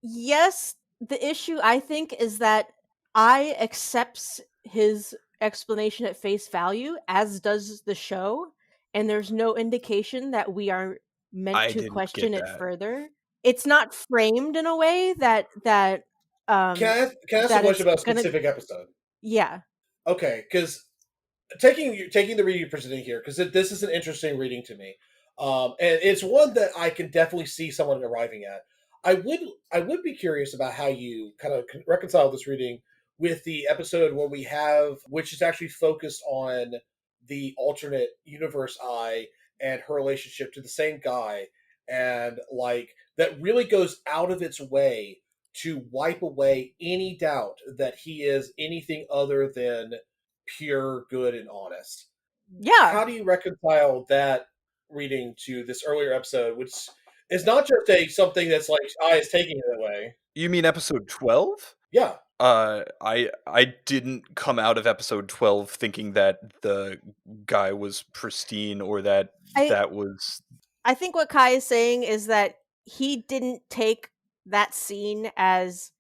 Yes, the issue, I think, is that I accepts his explanation at face value, as does the show, and there's no indication that we are meant I to didn't question get it that. further. It's not framed in a way that can I ask a that question it's about a gonna specific episode? yeah. Okay, because taking the reading you're presenting here, because this is an interesting reading to me, and it's one that I can definitely see someone arriving at. I would I would be curious about how you kind of reconcile this reading with the episode where we have, which is actually focused on the alternate universe I and her relationship to the same guy, and like that really goes out of its way to wipe away any doubt that he is anything other than pure good and honest. Yeah. How do you reconcile that reading to this earlier episode, which is not just a something that's like I is taking it away? You mean episode 12? Yeah, I didn't come out of episode 12 thinking that the guy was pristine or that I that was I think what Kai is saying is that he didn't take that scene as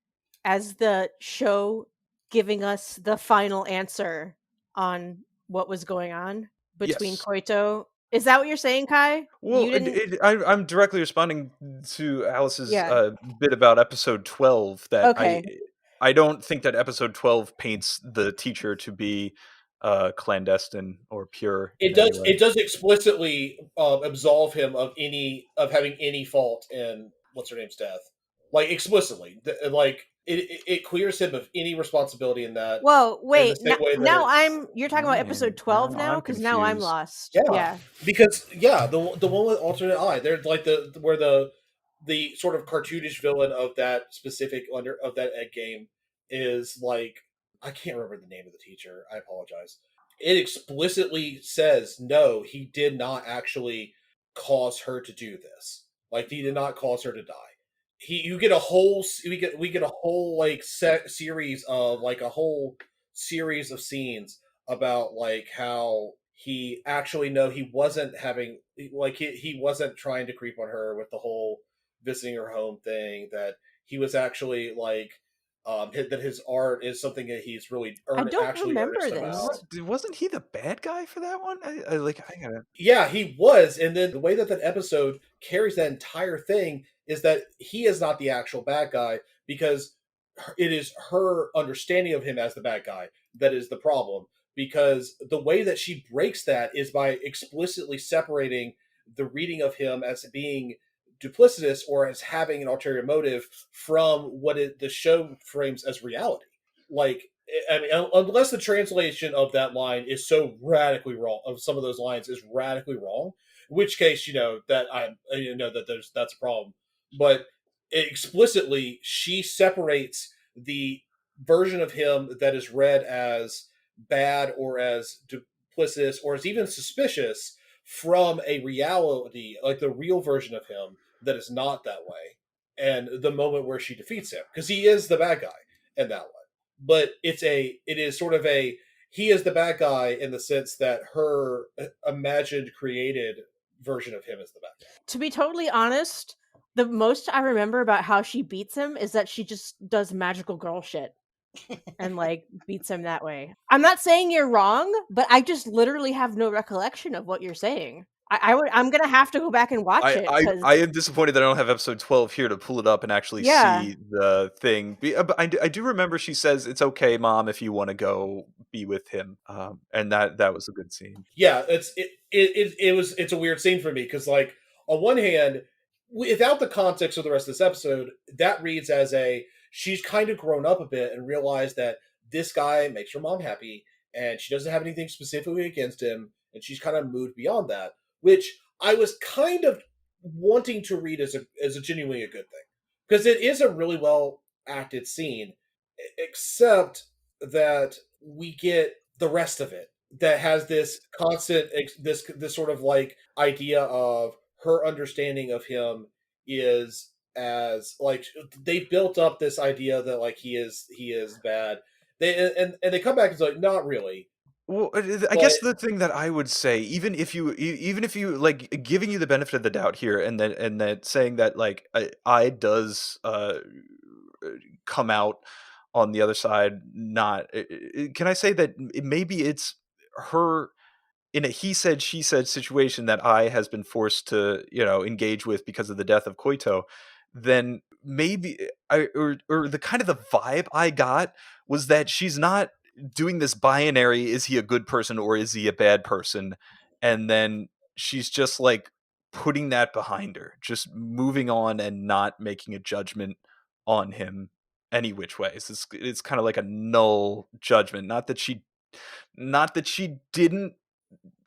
the show giving us the final answer on what was going on between yes. Koito. Is that what you're saying, Kai? You Well, didn't. I'm directly responding to Alice's Yeah. bit about episode 12 that Okay. I don't think that episode 12 paints the teacher to be clandestine or pure in any way. it does explicitly absolve him of having any fault in what's her name's death, like explicitly, like it clears him of any responsibility in that, Whoa, in the wait. same way that Now it. I'm. You're talking about episode 12 Now now, I'm because now I'm confused. lost. Yeah, Yeah. because the one with alternate eye, they're like the where the sort of cartoonish villain of that specific under of that egg game is like, I can't remember the name of the teacher. I apologize. It explicitly says no, he did not actually cause her to do this. Like he did not cause her to die. You get a whole we get a whole like series of like a whole series of scenes about like how he actually no he wasn't having like he wasn't trying to creep on her with the whole visiting her home thing, that he was actually like that his art is something that he's really I don't actually remember earnest this. about. Wasn't he the bad guy for that one? I like I gotta. Yeah, he was. And then the way that that episode carries that entire thing is that he is not the actual bad guy, because it is her understanding of him as the bad guy that is the problem. Because the way that she breaks that is by explicitly separating the reading of him as being duplicitous or as having an ulterior motive from what the show frames as reality. Like, I mean, unless the translation of that line is so radically wrong, of some of those lines is radically wrong, in which case, that that's a problem. But explicitly, she separates the version of him that is read as bad or as duplicitous or as even suspicious from a reality, like the real version of him that is not that way. And the moment where she defeats him, because he is the bad guy in that one, but it is sort of a, he is the bad guy in the sense that her imagined created version of him is the bad guy. To be totally honest, the most I remember about how she beats him is that she just does magical girl shit and like beats him that way. I'm not saying you're wrong, but I just literally have no recollection of what you're saying. I'm gonna have to go back and watch it because I am disappointed that I don't have episode 12 here to pull it up and actually yeah, see the thing. But I do remember she says it's okay, mom, if you want to go be with him, and that was a good scene. Yeah, it's a weird scene for me because, like, on one hand, without the context of the rest of this episode, that reads as a, she's kind of grown up a bit and realized that this guy makes her mom happy and she doesn't have anything specifically against him, and she's kind of moved beyond that, which I was kind of wanting to read as a genuinely a good thing, because it is a really well acted scene, except that we get the rest of it that has this constant this sort of like idea of her understanding of him is as like they built up this idea that like he is bad. They and they come back and say like, not really, Well, I but guess the thing that I would say, even if you like giving you the benefit of the doubt here, and that saying that like I does come out on the other side, not can I say that maybe it's her in a he said she said situation that I has been forced to engage with because of the death of Koito, then maybe I or the kind of the vibe I got was that she's not doing this binary, is he a good person or is he a bad person? And then she's just like putting that behind her, just moving on and not making a judgment on him any which ways. It's kind of like a null judgment. Not that she didn't.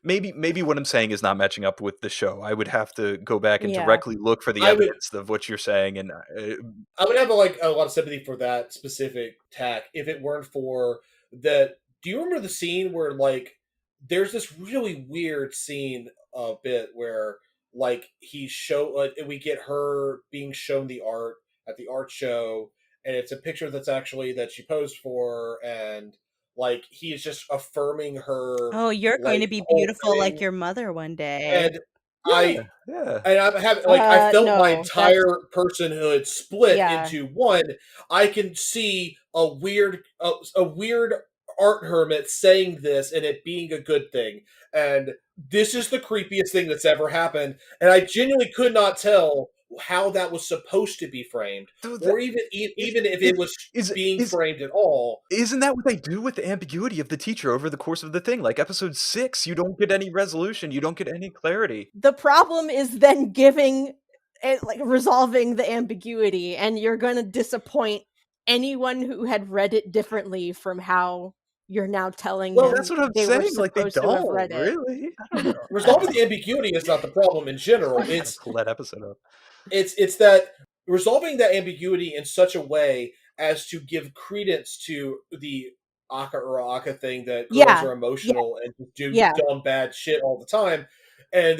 Maybe what I'm saying is not matching up with the show. I would have to go back and Yeah. directly look for the I would evidence of what you're saying, and I would have a lot of sympathy for that specific tack if it weren't for that. Do you remember the scene where like there's this really weird scene a bit where like we get her being shown the art at the art show, and it's a picture that's actually that she posed for, and like he is just affirming her Oh, you're going to like be whole beautiful like thing, your mother one day. and yeah, I yeah. and I'm having like I felt my No, that's entire personhood split yeah. into one. I can see a weird art hermit saying this and it being a good thing, and this is the creepiest thing that's ever happened. And I genuinely could not tell how that was supposed to be framed, Dude, or even is even if it is was being is framed at all. isn't that what they do with the ambiguity of the teacher over the course of the thing? Like episode 6, you don't get any resolution, you don't get any clarity. The problem is then giving it, like resolving the ambiguity, and you're going to disappoint anyone who had read it differently from how you're now telling Well, That's him what I'm they were saying. Like they supposed to have don't read it. really. I don't know. resolving the ambiguity is not the problem in general. I gotta pull that episode up. It's that resolving that ambiguity in such a way as to give credence to the aka or aka thing that girls Yeah. are emotional and just do Yeah. dumb bad shit all the time, and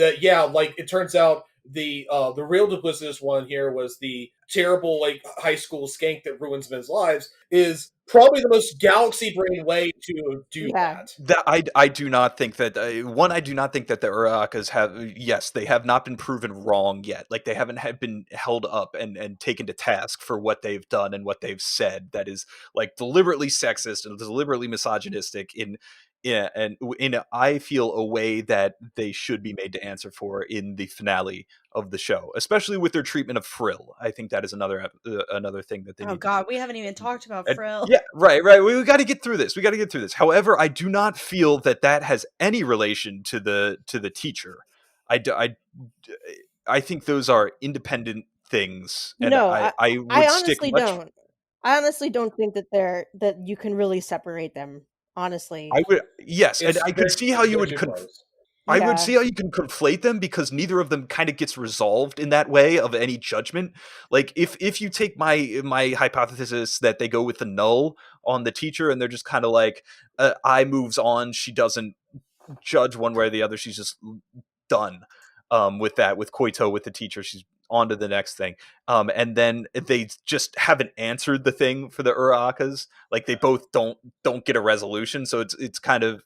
like it turns out the real duplicitous one here was the terrible like high school skank that ruins men's lives is probably the most galaxy brain way to do Yeah. that. That I do not think that I do not think that the Urakas have, yes, they have not been proven wrong yet. Like they haven't been held up and taken to task for what they've done and what they've said that is like deliberately sexist and deliberately misogynistic in I feel a way that they should be made to answer for in the finale of the show, especially with their treatment of Frill. I think that is another thing that they Oh need to do. god, we haven't even talked about And Frill. yeah, right. We got to get through this. We got to get through this. However, I do not feel that that has any relation to the teacher. I, d- I, d- I think those are independent things, and No, I I would stick honestly much. don't. I honestly don't think that you can really separate them, honestly. I would, yes, and I could see how you They're would too close. I would Yeah. see how you can conflate them because neither of them kind of gets resolved in that way of any judgment. Like if you take my hypothesis that they go with the null on the teacher and they're just kind of like I moves on, she doesn't judge one way or the other, she's just done with that, with Koito, with the teacher, she's on to the next thing. And then they just haven't answered the thing for the Urakas. Like they both don't get a resolution, so it's kind of,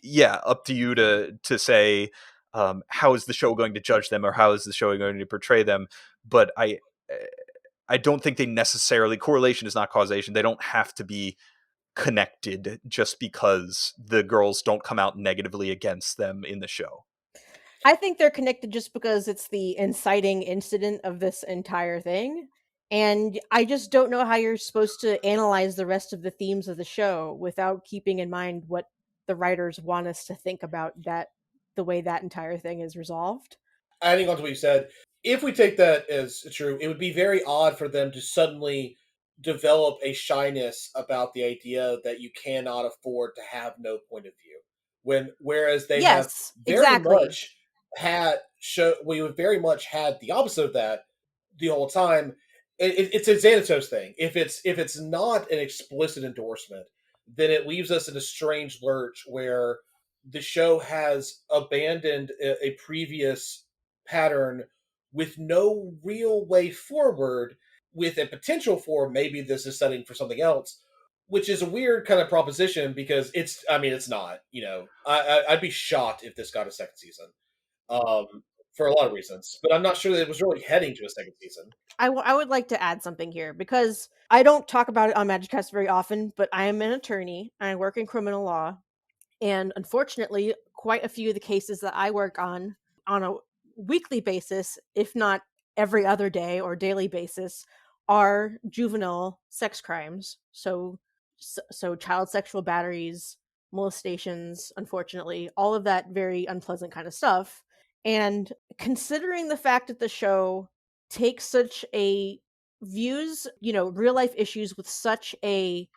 yeah, up to you to say how is the show going to judge them or how is the show going to portray them. But I don't think they necessarily, correlation is not causation. They don't have to be connected just because the girls don't come out negatively against them in the show. I think they're connected just because it's the inciting incident of this entire thing. And I just don't know how you're supposed to analyze the rest of the themes of the show without keeping in mind what the writers want us to think about that the way that entire thing is resolved. Adding on to what you said, if we take that as true, it would be very odd for them to suddenly develop a shyness about the idea that you cannot afford to have no point of view. Whereas they have Yes, very exactly. much we have very much had the opposite of that the whole time. It's a Xanatos thing. If it's not an explicit endorsement, then it leaves us in a strange lurch where the show has abandoned a previous pattern with no real way forward, with a potential for maybe this is setting for something else, which is a weird kind of proposition because it's not. I'd be shocked if this got a second season, um, for a lot of reasons, but I'm not sure that it was really heading to a second season. I would like to add something here because I don't talk about it on Magicast very often, but I am an attorney and I work in criminal law. And unfortunately, quite a few of the cases that I work on a weekly basis, if not every other day or daily basis, are juvenile sex crimes. So So child sexual batteries, molestations, unfortunately, all of that very unpleasant kind of stuff. And considering the fact that the show takes such a views, real life issues with such a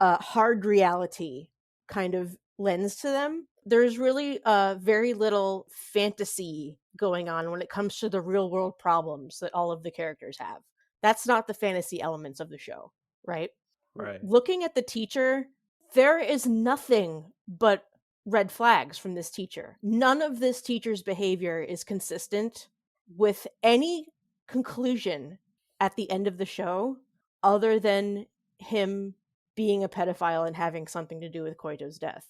hard reality kind of lens to them, there's really very little fantasy going on when it comes to the real world problems that all of the characters have. That's not the fantasy elements of the show, right? Right. Looking at the teacher, there is nothing but red flags from this teacher. None of this teacher's behavior is consistent with any conclusion at the end of the show other than him being a pedophile and having something to do with Koito's death.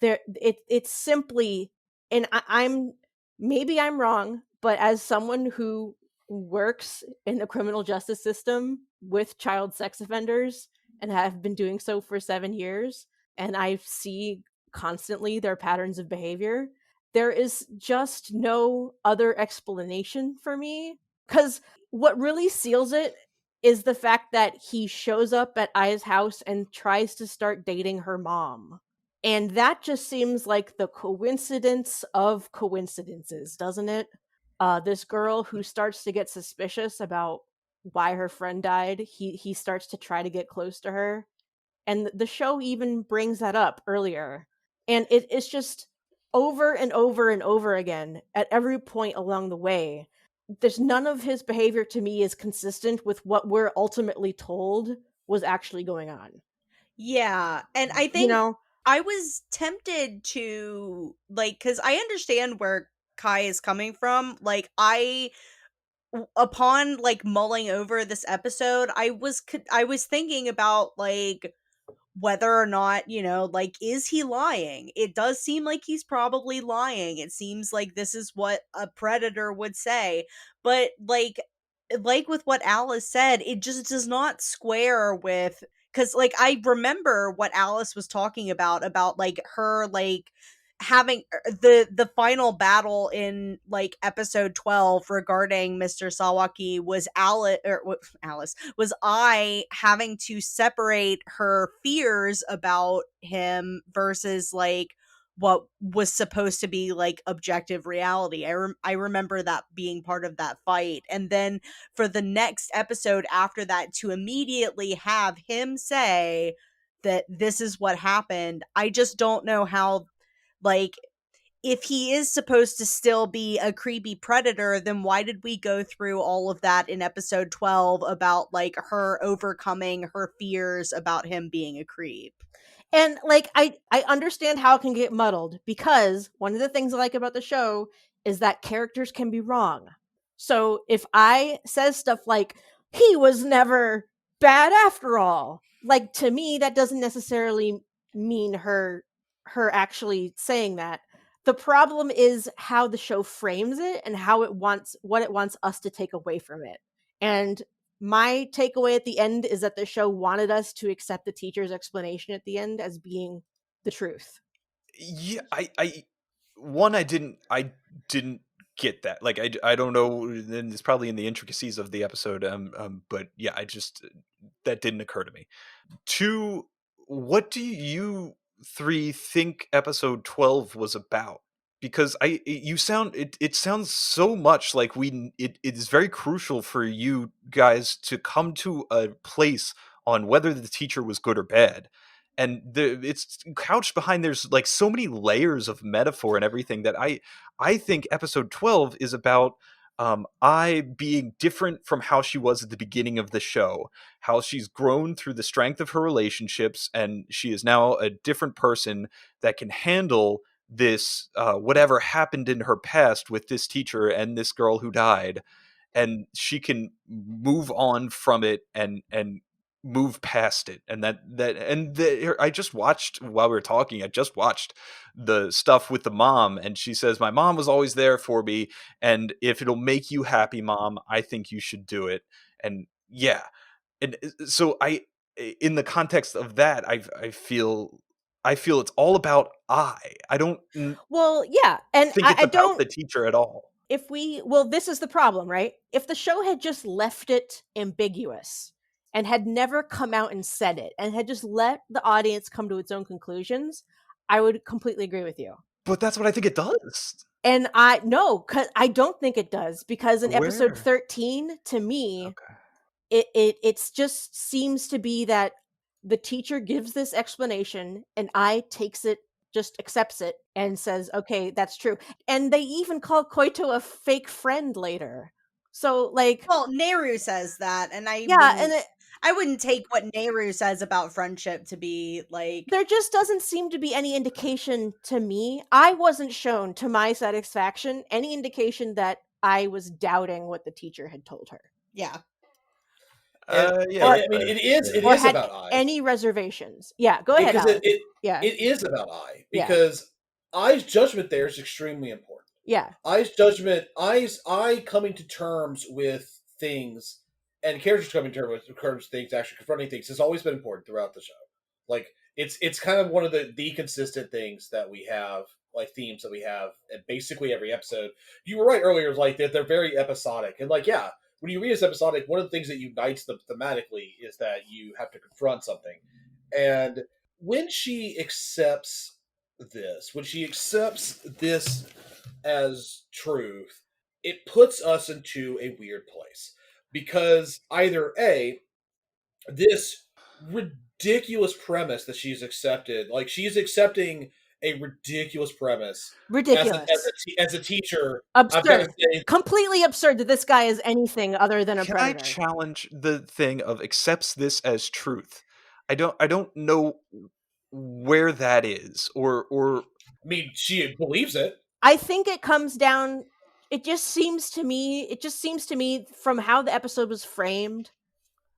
It's simply, and I'm maybe I'm wrong, but as someone who works in the criminal justice system with child sex offenders and have been doing so for 7 years, and I see constantly their patterns of behavior, there is just no other explanation for me. Because what really seals it is the fact that he shows up at Aya's house and tries to start dating her mom. And that just seems like the coincidence of coincidences, doesn't it? This girl who starts to get suspicious about why her friend died, he starts to try to get close to her. And the show even brings that up earlier. And it's just over and over and over again at every point along the way. There's none of his behavior to me is consistent with what we're ultimately told was actually going on. Yeah, and I You think know, I was tempted to, like, because I understand where Kai is coming from. Like, upon like mulling over this episode, I was thinking about like whether or not, like, is he lying? It does seem like he's probably lying. It seems like this is what a predator would say. But like with what Alice said, it just does not square with, cuz like I remember what Alice was talking about like her like having the final battle in like episode 12 regarding Mr. Sawaki was Alice was I having to separate her fears about him versus like what was supposed to be like objective reality. I remember that being part of that fight. And then for the next episode after that to immediately have him say that this is what happened. I just don't know how, like, if he is supposed to still be a creepy predator, then why did we go through all of that in episode 12 about like her overcoming her fears about him being a creep? and like I understand how it can get muddled because one of the things I like about the show is that characters can be wrong. So if I says stuff like he was never bad after all, like to me that doesn't necessarily mean her actually saying that. The problem is how the show frames it and how it wants what it wants us to take away from it. And my takeaway at the end is that the show wanted us to accept the teacher's explanation at the end as being the truth. Yeah, I didn't get that. Like, I don't know, and it's probably in the intricacies of the episode. But yeah, that didn't occur to me. Two, what do you three think episode 12 was about? Because it sounds so much like it is very crucial for you guys to come to a place on whether the teacher was good or bad. And it's couched behind, there's like so many layers of metaphor and everything that I think episode 12 is about I being different from how she was at the beginning of the show, how she's grown through the strength of her relationships, and she is now a different person that can handle this whatever happened in her past with this teacher and this girl who died, and she can move on from it and move past it. And I just watched, while we were talking, I just watched the stuff with the mom, and she says my mom was always there for me, and if it'll make you happy, mom, I think you should do it. And yeah, and so in the context of that, I feel it's all about I don't Well, yeah, and think I it's about don't. the teacher at all. If we, well, this is the problem, right? If the show had just left it ambiguous and had never come out and said it and had just let the audience come to its own conclusions, I would completely agree with you. But that's what I think it does. And cuz I don't think it does, because in episode Where? 13, to me, Okay. it's just seems to be that the teacher gives this explanation and I takes it, just accepts it and says, "Okay, that's true." And they even call Koito a fake friend later. So like, Well, Nehru says that, and yeah, and I wouldn't take what Nehru says about friendship to be like. there just doesn't seem to be any indication to me. I wasn't shown, to my satisfaction, any indication that I was doubting what the teacher had told her. Yeah. And Yeah. Or- I mean, it is or had about I. any reservations. Yeah, go ahead, Because Alex. it Yeah. is about I. Yeah. Because I's judgment there is extremely important. Yeah. I's judgment, I coming to terms with things, and characters coming to terms with things, actually confronting things, has always been important throughout the show. Like it's kind of one of the consistent things that we have, like themes that we have in basically every episode. You were right earlier, like that they're very episodic, and like yeah, when you read this episodic, one of the things that unites them thematically is that you have to confront something, and when she accepts this as truth, it puts us into a weird place because either A, this ridiculous premise that she's accepted, like she's accepting a ridiculous premise Ridiculous. as a teacher. I've got to Absurd. say, Completely absurd that this guy is anything other than a Can I predator. challenge the thing of accepts this as truth? I don't know where that is, or I mean, she believes it. I think it comes down, it just seems to me from how the episode was framed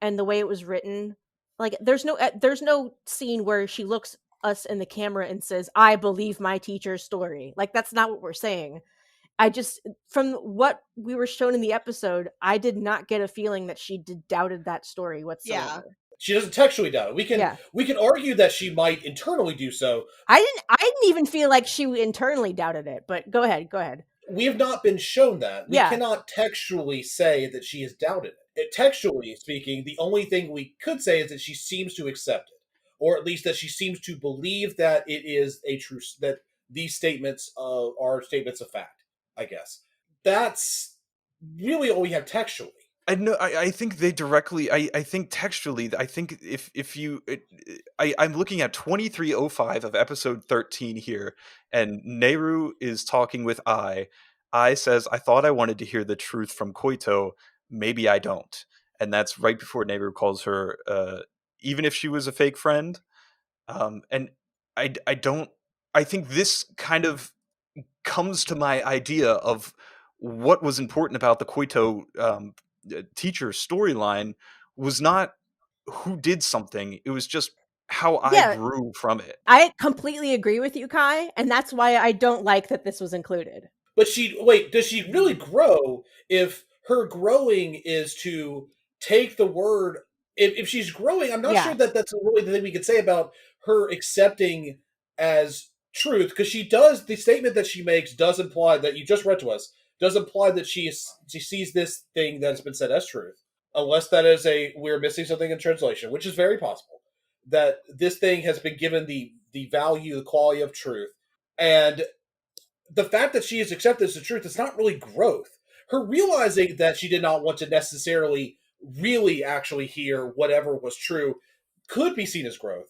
and the way it was written, like there's no scene where she looks us in the camera and says, "I believe my teacher's story." Like that's not what we're saying. I just, from what we were shown in the episode, I did not get a feeling that she doubted that story whatsoever. She doesn't textually doubt it. We can argue that she might internally do so. I didn't even feel like she internally doubted it, but go ahead. We have not been shown that. We Yeah. cannot textually say that she has doubted it. Textually speaking, the only thing we could say is that she seems to accept it, or at least that she seems to believe that it is a true, that these statements are statements of fact. I guess that's really all we have textually. I think they directly. I think textually. I think if you, I'm looking at 2305 of episode 13 here, and Nehru is talking with I. I says, "I thought I wanted to hear the truth from Koito. Maybe I don't." And that's right before Nehru calls her, even if she was a fake friend. And I don't. I think this kind of comes to my idea of what was important about the Koito teacher storyline was not who did something, it was just how I grew from it. I completely agree with you, Kai, and that's why I don't like that this was included. But does she really grow if her growing is to take the word? If she's growing, I'm not sure that that's really the thing we could say about her accepting as truth, because she does, the statement that she makes does imply, that you just read to us, does imply that she sees this thing that has been said as truth, unless that is we're missing something in translation, which is very possible, that this thing has been given the value, the quality of truth. And the fact that she has accepted this as truth is not really growth. Her realizing that she did not want to necessarily really actually hear whatever was true could be seen as growth,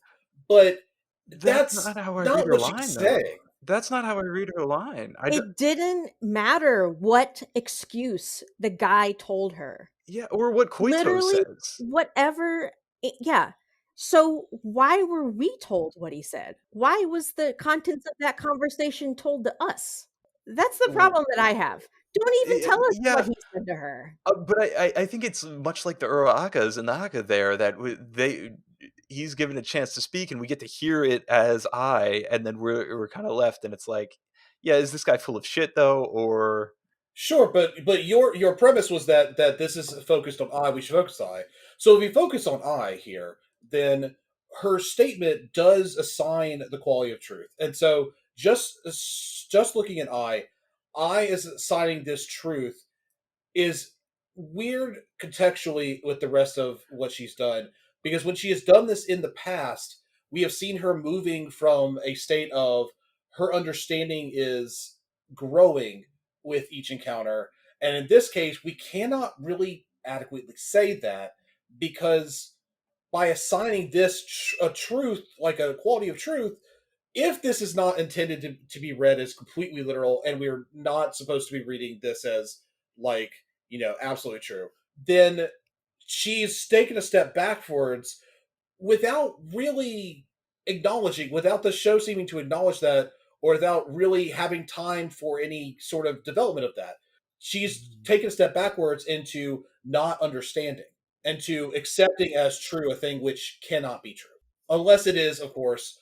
but that's not how I read her line, saying. That's not how I read her line. It didn't matter what excuse the guy told her. Yeah, or what Koito says. Whatever. Yeah. So why were we told what he said? Why was the contents of that conversation told to us? That's the problem that I have. Don't even tell us what he said to her. But I think it's much like the Uraakas and the Aka there, that he's given a chance to speak and we get to hear it as I, and then we're kind of left, and it's like, yeah, is this guy full of shit though, or... Sure, but your premise was that this is focused on I, we should focus on I. So if we focus on I here, then her statement does assign the quality of truth. And so just looking at I as assigning this truth is weird contextually with the rest of what she's done, because when she has done this in the past, we have seen her moving from a state of her understanding is growing with each encounter. And in this case, we cannot really adequately say that, because by assigning this a truth, like a quality of truth, if this is not intended to be read as completely literal, and we're not supposed to be reading this as, like, absolutely true, then she's taken a step backwards without really acknowledging, without the show seeming to acknowledge that, or without really having time for any sort of development of that. She's taken a step backwards into not understanding and to accepting as true a thing which cannot be true. Unless it is, of course,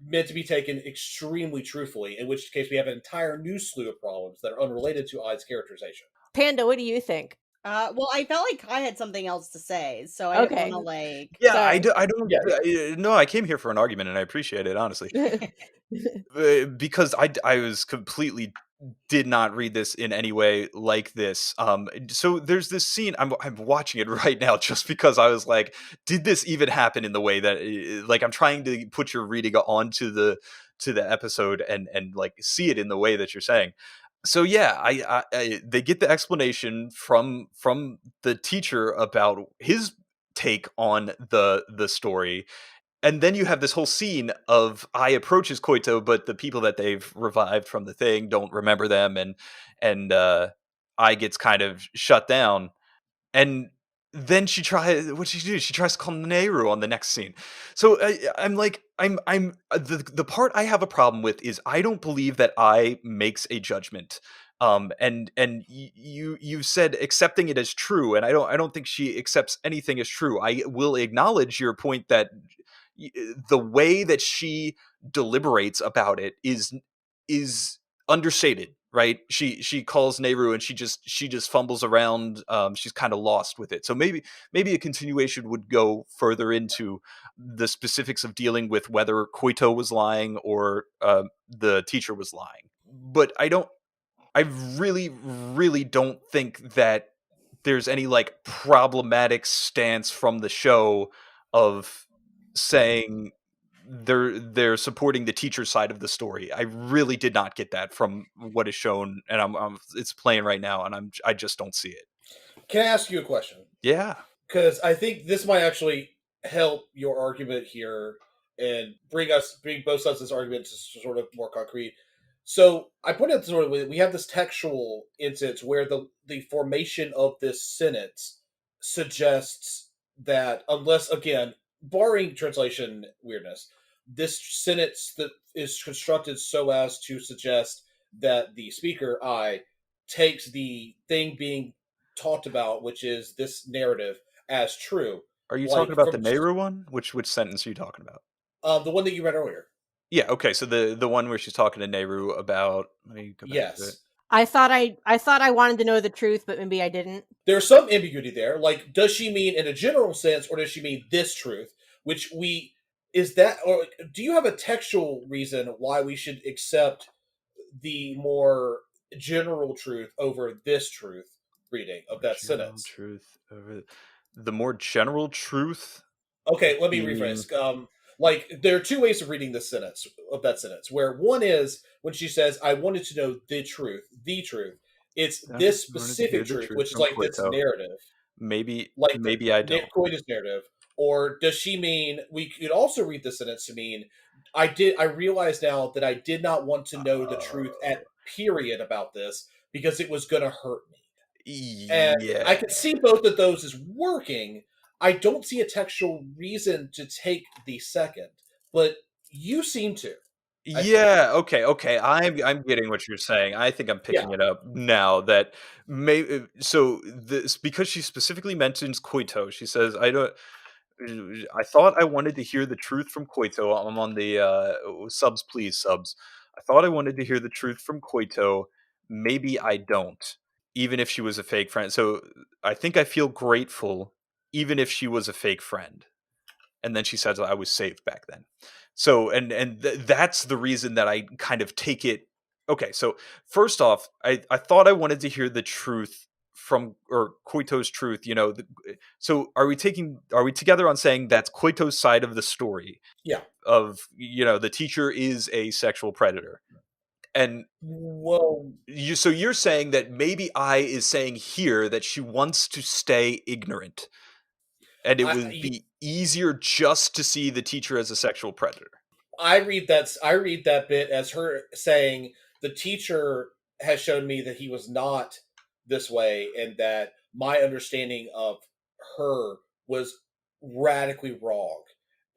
meant to be taken extremely truthfully, in which case we have an entire new slew of problems that are unrelated to Ai's characterization. Panda, what do you think? Well, I felt like I had something else to say, so I didn't want Okay. to like. Yeah, Sorry. I don't. Yeah. No, I came here for an argument, and I appreciate it, honestly. Because I was completely did not read this in any way like this. So there's this scene. I'm watching it right now just because I was like, did this even happen in the way that like I'm trying to put your reading onto the episode and like see it in the way that you're saying. So yeah, they get the explanation from the teacher about his take on the story, and then you have this whole scene of I approaches Koito, but the people that they've revived from the thing don't remember them, and I gets kind of shut down. And then she tries. What she do? She tries to call Nehru on the next scene. So I'm like, the part I have a problem with is I don't believe that I makes a judgment. You said accepting it as true, and I don't think she accepts anything as true. I will acknowledge your point that the way that she deliberates about it is understated, right? She calls Nehru and she just fumbles around. She's kind of lost with it. So maybe a continuation would go further into the specifics of dealing with whether Koito was lying or the teacher was lying. But I really don't think that there's any like problematic stance from the show of saying they're supporting the teacher side of the story. I really did not get that from what is shown, and it's playing right now, and I just don't see it. Can I ask you a question? Yeah. Because I think this might actually help your argument here and bring both sides of this argument to sort of more concrete. So I put it sort of, we have this textual instance where the formation of this sentence suggests that, unless, again, barring translation weirdness, this sentence that is constructed so as to suggest that the speaker, I, takes the thing being talked about, which is this narrative, as true. Are you talking Like, about the from Nehru one? Which sentence are you talking about? the one that you read earlier. Yeah. Okay. So the one where she's talking to Nehru about. Let me go back to it. Yes. I thought I wanted to know the truth, but maybe I didn't. There's some ambiguity there. Like, does she mean in a general sense, or does she mean this truth? Which we is that, or do you have a textual reason why we should accept the more general truth over this truth reading of that General sentence? truth over the more general truth Okay, let me being. rephrase. Like, there are two ways of reading this sentence, of that sentence, where one is when she says, I wanted to know the truth, the truth. It's I this wanted to hear specific the truth, truth which is from like this Koito. narrative, like Maybe I the don't. coitus narrative. Or does she mean, we could also read this sentence to mean, I realize now that I did not want to know the truth Oh, at period about this because it was going to hurt me. And yeah, I can see both of those as working. I don't see a textual reason to take the second, but you seem to. I think. yeah. Okay. I'm getting what you're saying. I think I'm Yeah. picking it up now. That may so this because she specifically mentions Koito. She says, "I don't." I thought I wanted to hear the truth from Koito. I'm on the subs, please subs. I thought I wanted to hear the truth from Koito. Maybe I don't, even if she was a fake friend. So I think I feel grateful, even if she was a fake friend. And then she says I was saved back then. So that's the reason that I kind of take it. Okay, so first off, I thought I wanted to hear the truth or Koito's truth, so are we together on saying that's Koito's side of the story Yeah. of, the teacher is a sexual predator? And Well, so you're saying that maybe I is saying here that she wants to stay ignorant, and it would be easier just to see the teacher as a sexual predator. I read that bit as her saying the teacher has shown me that he was not this way, and that my understanding of her was radically wrong,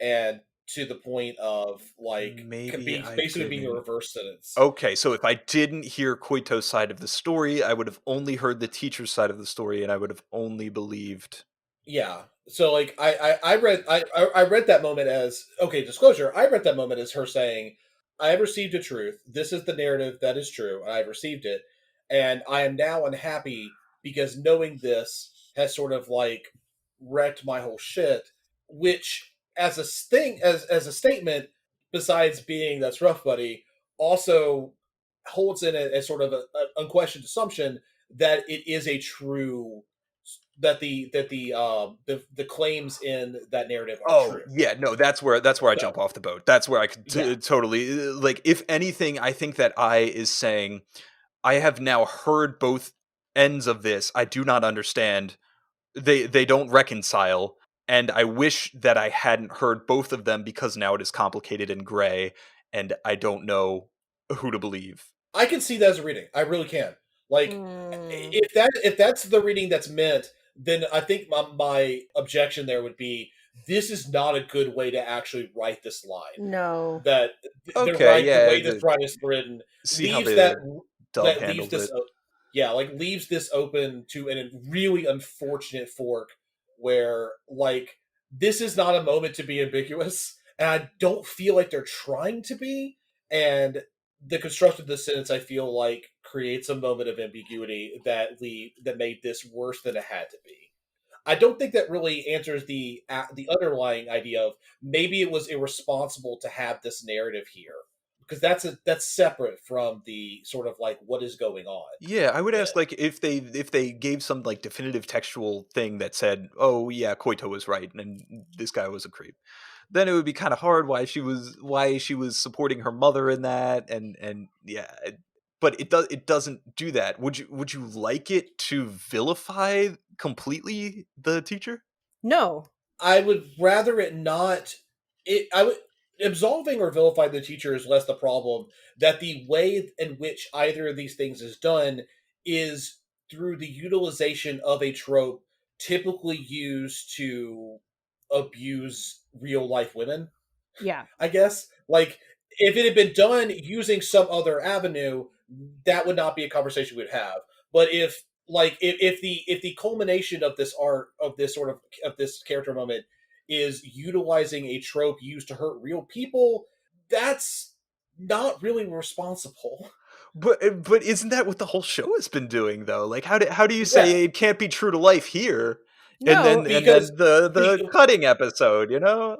and to the point of like Maybe I basically being a didn't. reverse sentence. Okay, so if I didn't hear Koito's side of the story, I would have only heard the teacher's side of the story, and I would have only believed. Yeah. So like I read that moment as, okay, disclosure, I read that moment as her saying, I have received a truth. This is the narrative that is true, and I've received it. And I am now unhappy because knowing this has sort of like wrecked my whole shit, which as a thing as a statement, besides being that's rough buddy, also holds in it as sort of an unquestioned assumption that it is a true that the claims in that narrative are Oh true. yeah, no, that's where I jump off the boat. That's where I could Yeah. totally, like, if anything, I think that I is saying I have now heard both ends of this. I do not understand. They don't reconcile, and I wish that I hadn't heard both of them, because now it is complicated and gray, and I don't know who to believe. I can see that as a reading. I really can. Like if that's the reading that's meant, then I think my objection there would be this is not a good way to actually write this line. No. That Okay, the yeah, way this line is written see how leaves the dub that leaves handled this it. yeah, like leaves this open to a really unfortunate fork where like this is not a moment to be ambiguous, and I don't feel like they're trying to be, and the construction of the sentence I feel like creates a moment of ambiguity that made this worse than it had to be. I don't think that really answers the underlying idea of maybe it was irresponsible to have this narrative here, because that's separate from the sort of like what is going on. Yeah, I would ask, like, if they gave some like definitive textual thing that said, "Oh yeah, Koito was right, and this guy was a creep," then it would be kind of hard why she was supporting her mother in that, and yeah, but it doesn't do that. Would you like it to vilify completely the teacher? No. I would rather it not. I would absolving or vilifying the teacher is less the problem. That the way in which either of these things is done is through the utilization of a trope typically used to abuse real life women. Yeah. I guess. Like, if it had been done using some other avenue, that would not be a conversation we'd have. But if the culmination of this art of this character moment is utilizing a trope used to hurt real people, that's not really responsible. But isn't that what the whole show has been doing though? Like, how do you Yeah, say it can't be true to life here, and No, because then the cutting episode,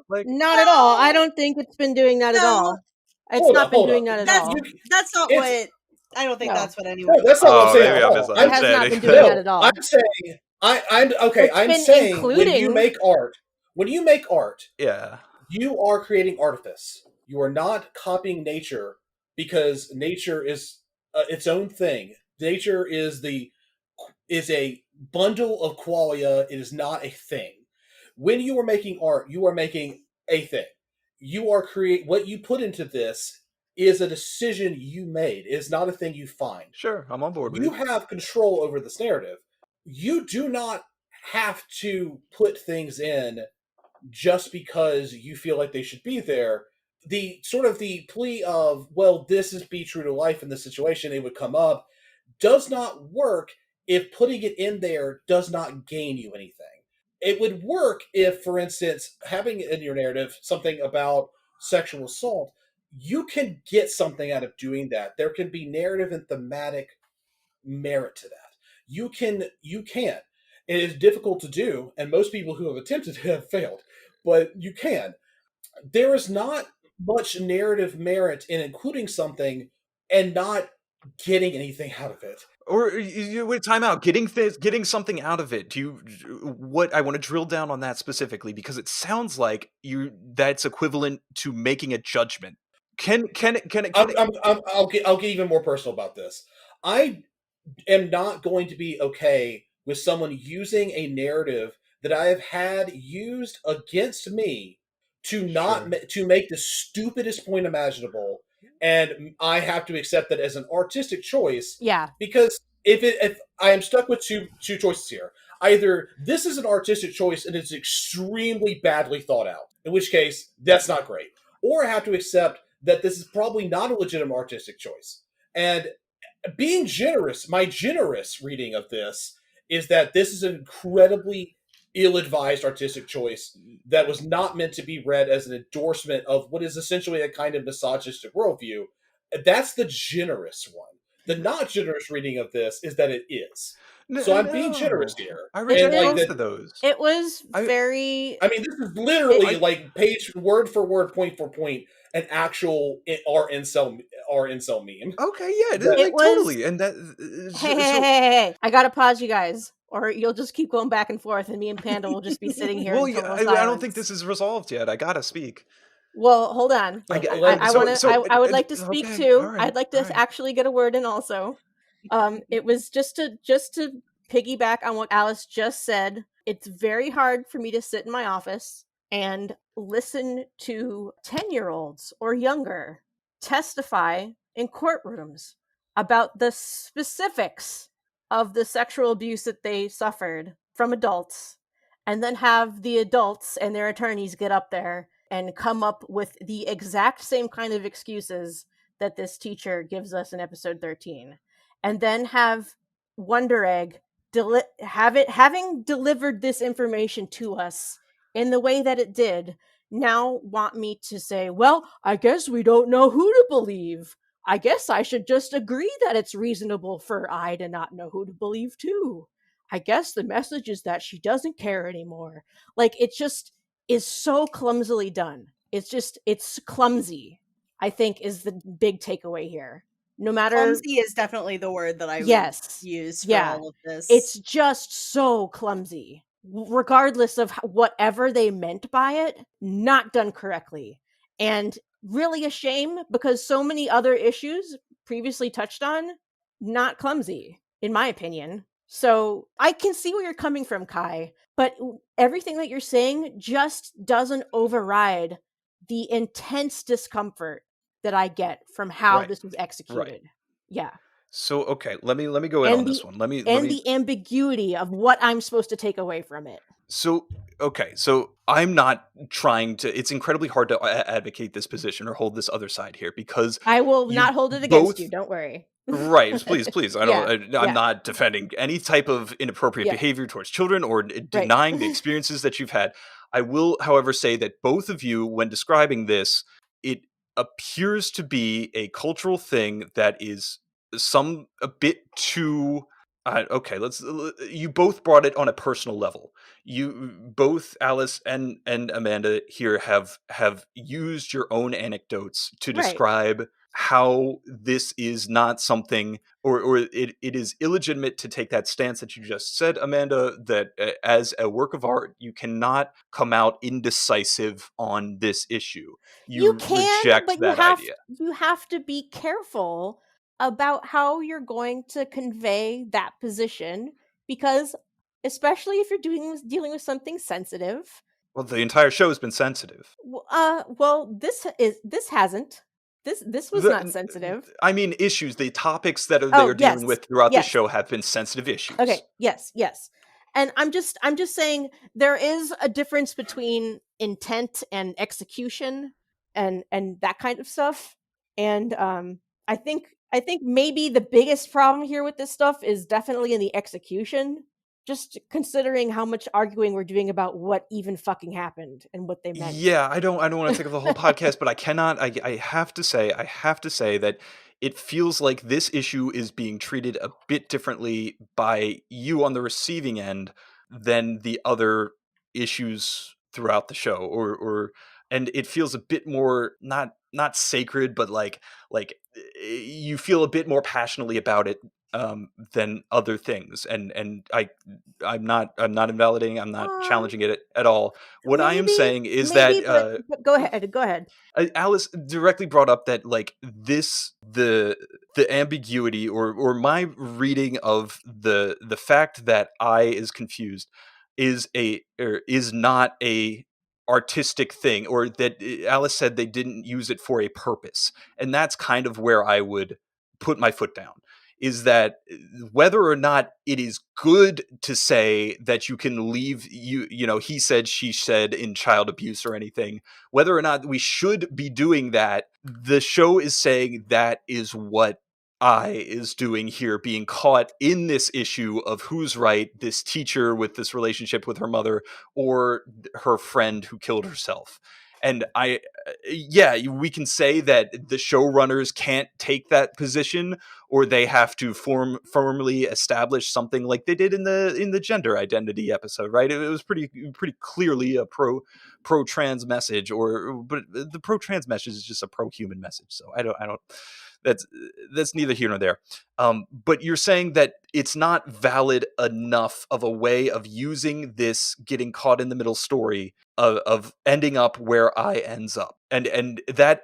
like. not at all. I No, don't think it's been doing that at no, all. It's not been hold doing up. that at that's all. that's not It's what. I don't think No. that's what anyone. No, that's not what I'm Oh, saying maybe at I'm all. It has not been doing misunderstanding. that at all. I'm saying I'm okay. It's I'm been saying when you including make art, when you make art, Yeah. you are creating artifice. You are not copying nature because nature is its own thing. Nature is a bundle of qualia. It is not a thing. When you are making art, you are making a thing. You are create what you put into this is a decision you made. It is not a thing you find. Sure, I'm on board with You you. have control over this narrative. You do not have to put things in just because you feel like they should be there. The sort of the plea of, well, this is be true to life in this situation, it would come up, does not work if putting it in there does not gain you anything. It would work if, for instance, having in your narrative something about sexual assault, you can get something out of doing that. There can be narrative and thematic merit to that. You can. It is difficult to do, and most people who have attempted it have failed, but you can. There is not much narrative merit in including something and not getting anything out of it. Or wait, time out. Getting something out of it. Do you what I want to drill down on that specifically because it sounds like that's equivalent to making a judgment. I'll get even more personal about this. I am not going to be okay with someone using a narrative that I have had used against me to not Sure. to make the stupidest point imaginable, and I have to accept that as an artistic choice. Yeah. Because if I am stuck with two choices here, either this is an artistic choice and it's extremely badly thought out, in which case that's not great, or I have to accept that this is probably not a legitimate artistic choice. And being generous, my generous reading of this is that this is an incredibly ill-advised artistic choice that was not meant to be read as an endorsement of what is essentially a kind of misogynistic worldview. That's the generous one. The not generous reading of this is that it is. So I'm being generous No. here, I It, read and like both it, that. of those. it was I very. I mean, this is It, literally I like page word for word, point for point, an actual R incel meme. okay, yeah, That it like was. totally. And that Hey, hey, hey, so hey, hey. I gotta pause you guys, or you'll just keep going back and forth, and me and Panda will just be sitting here well, in yeah, total I don't think silence. this is resolved yet. I gotta speak. Well, hold on. I So wanna. so I would like to speak okay, too. I'd like all to right. actually get a word in also. It was just to piggyback on what Alice just said. It's very hard for me to sit in my office and listen to 10-year-olds or younger testify in courtrooms about the specifics of the sexual abuse that they suffered from adults, and then have the adults and their attorneys get up there and come up with the exact same kind of excuses that this teacher gives us in episode 13, and then have Wonder Egg having delivered this information to us in the way that it did, now want me to say, well, I guess we don't know who to believe. I guess I should just agree that it's reasonable for I to not know who to believe too. I guess the message is that she doesn't care anymore. Like, it just is so clumsily done. It's clumsy, I think, is the big takeaway here. No matter. Clumsy is definitely the word that I would Yes. use for Yeah. all of It's this. just so clumsy. Regardless of whatever they meant by it, not done correctly. And really a shame, because so many other issues previously touched on, not clumsy, in my opinion. So I can see where you're coming from, Kai, but everything that you're saying just doesn't override the intense discomfort that I get from how Right. this was Right. executed. Yeah. So okay, let me go in on And this the one. Let me ambiguity of what I'm supposed to take away from it. so okay, so I'm not trying to it's incredibly hard to advocate this position or hold this other side here because I will you not hold it against you, both don't worry. right, please. Yeah. I'm Yeah. not defending any type of inappropriate Yeah. behavior towards children or Right. denying the experiences that you've had. I will, however, say that both of you, when describing this, it appears to be a cultural thing that is a bit too. Okay, You both brought it on a personal level. You both, Alice and Amanda, here have used your own anecdotes to Right. describe how this is not something or it is illegitimate to take that stance that you just said, Amanda, that as a work of art you cannot come out indecisive on this issue. You You can, reject but you that have idea. you have to be careful about how you're going to convey that position, because especially if you're dealing with something sensitive. Well, the entire show has been sensitive. Well, this hasn't. This was not sensitive. I mean, issues, the topics that they Oh, are dealing yes. with throughout the Yes. show have been sensitive issues. Okay, yes, yes. And I'm just saying there is a difference between intent and execution, and that kind of stuff. And I think maybe the biggest problem here with this stuff is definitely in the execution, just considering how much arguing we're doing about what even fucking happened and what they meant. Yeah, I don't want to take up the whole podcast, but I cannot. I have to say that it feels like this issue is being treated a bit differently by you on the receiving end than the other issues throughout the show, and it feels a bit more not sacred, but like you feel a bit more passionately about it than other things, and I'm not invalidating, I'm not Um, challenging it at all. What I am maybe, saying is that maybe, but go ahead, go ahead. Alice directly brought up that like the ambiguity or my reading of the fact that I is confused is not a artistic thing, or that Alice said they didn't use it for a purpose, and that's kind of where I would put my foot down. Is that whether or not it is good to say that you can leave you know, he said she said in child abuse or anything, whether or not we should be doing that, the show is saying that is what I is doing here, being caught in this issue of who's right, this teacher with this relationship with her mother or her friend who killed herself. And yeah, we can say that the showrunners can't take that position, or they have to firmly establish something like they did in the gender identity episode, right? It was pretty clearly a pro trans message, or but the pro trans message is just a pro human message. So I don't that's neither here nor there. But you're saying that it's not valid enough of a way of using this getting caught in the middle story of ending up where I ends up, and that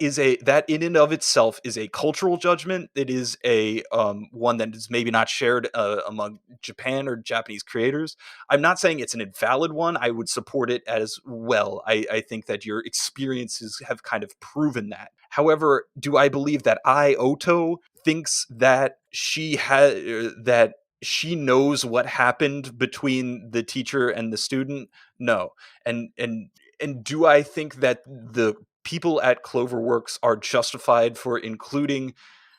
in and of itself is a cultural judgment. It is a one that is maybe not shared among Japan or Japanese creators. I'm not saying it's an invalid one. I would support it as well. I think that your experiences have kind of proven that. However, do I believe that Oto thinks that she knows what happened between the teacher and the student? No. And do I think that the people at Cloverworks are justified for including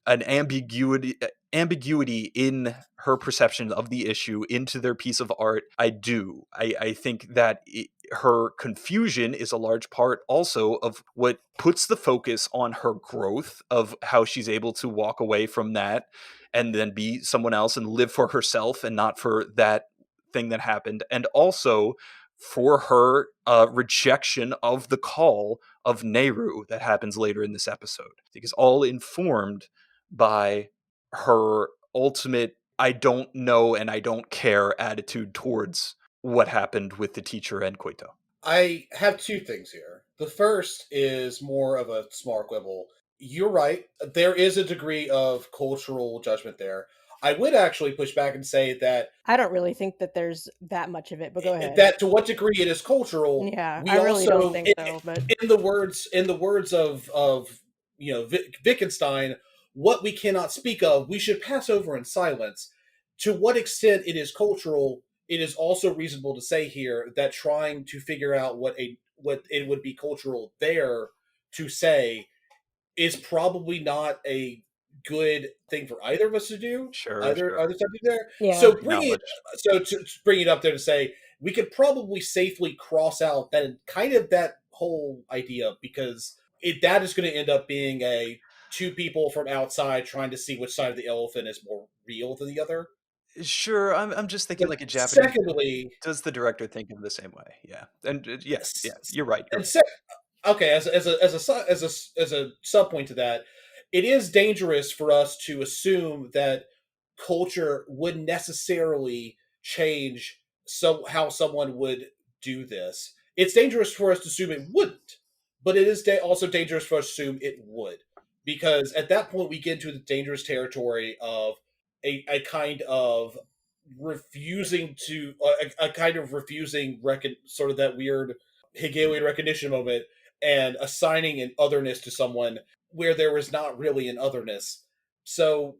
an ambiguity in her perception of the issue into their piece of art? I do. I think that her confusion is a large part also of what puts the focus on her growth, of how she's able to walk away from that and then be someone else and live for herself and not for that thing that happened, and also for her rejection of the call of Nehru that happens later in this episode. I think it's all informed by her ultimate I don't know and I don't care attitude towards what happened with the teacher and Koito. I have two things here. The first is more of a smart quibble. You're right. There is a degree of cultural judgment there. I would actually push back and say that I don't really think that there's that much of it, but go ahead. that to what degree it is cultural. Yeah, We I really don't also, think so, but in the words of Wittgenstein, what we cannot speak of, we should pass over in silence. To what extent it is cultural, it is also reasonable to say here that trying to figure out what it would be cultural there to say is probably not a good thing for either of us to do. Sure, Either subject there. yeah. So acknowledge. to bring it up there to say we could probably safely cross out that kind of that whole idea, because that is going to end up being a two people from outside trying to see which side of the elephant is more real than the other. Sure, I'm just thinking But like a Japanese. secondly, Does the director think of the same way? Yeah, and yeah, you're right. You're and right. okay, as a sub point to that, it is dangerous for us to assume that culture would necessarily change how someone would do this. It's dangerous for us to assume it wouldn't, but it is also dangerous for us to assume it would, because at that point we get into the dangerous territory of a kind of refusing to a kind of refusing sort of that weird Hegelian recognition moment and assigning an otherness to someone where there is not really an otherness. So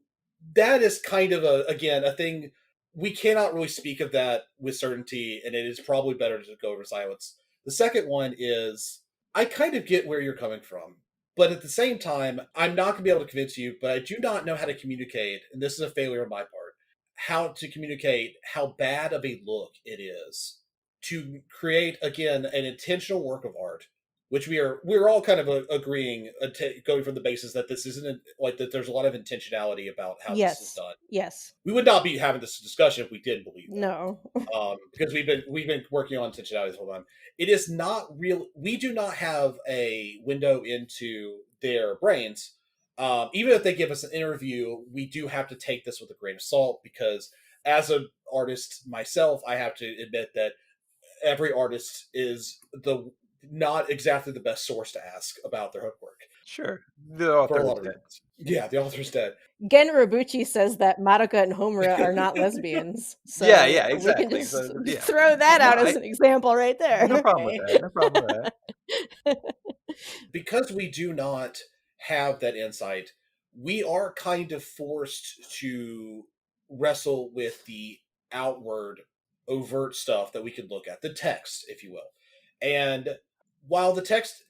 that is kind of again a thing we cannot really speak of that with certainty, and it is probably better to go over silence. The second one is I kind of get where you're coming from, but at the same time, I'm not going to be able to convince you. But I do not know how to communicate, and this is a failure on my part. How to communicate how bad of a look it is to create again an intentional work of art, which we're all kind of agreeing, going from the basis that this isn't like that. There's a lot of intentionality about how this is Yes. done. Yes. We would not be having this discussion if we didn't believe that. No. Because we've been working on intentionality this whole time. It is not real. We do not have a window into their brains. Even if they give us an interview, we do have to take this with a grain of salt, because as an artist myself, I have to admit that every artist is not exactly the best source to ask about their hookwork Sure, the for a author is lot of dead. reasons. Yeah, the author's dead. Gen Robucci says that Madoka and Homura are not lesbians. So Yeah, we can exactly. just So, yeah. throw that No, out as an example right there. no problem with that. No problem with that. Because we do not have that insight, we are kind of forced to wrestle with the outward, overt stuff that we can look at, the text, if you will. And while the text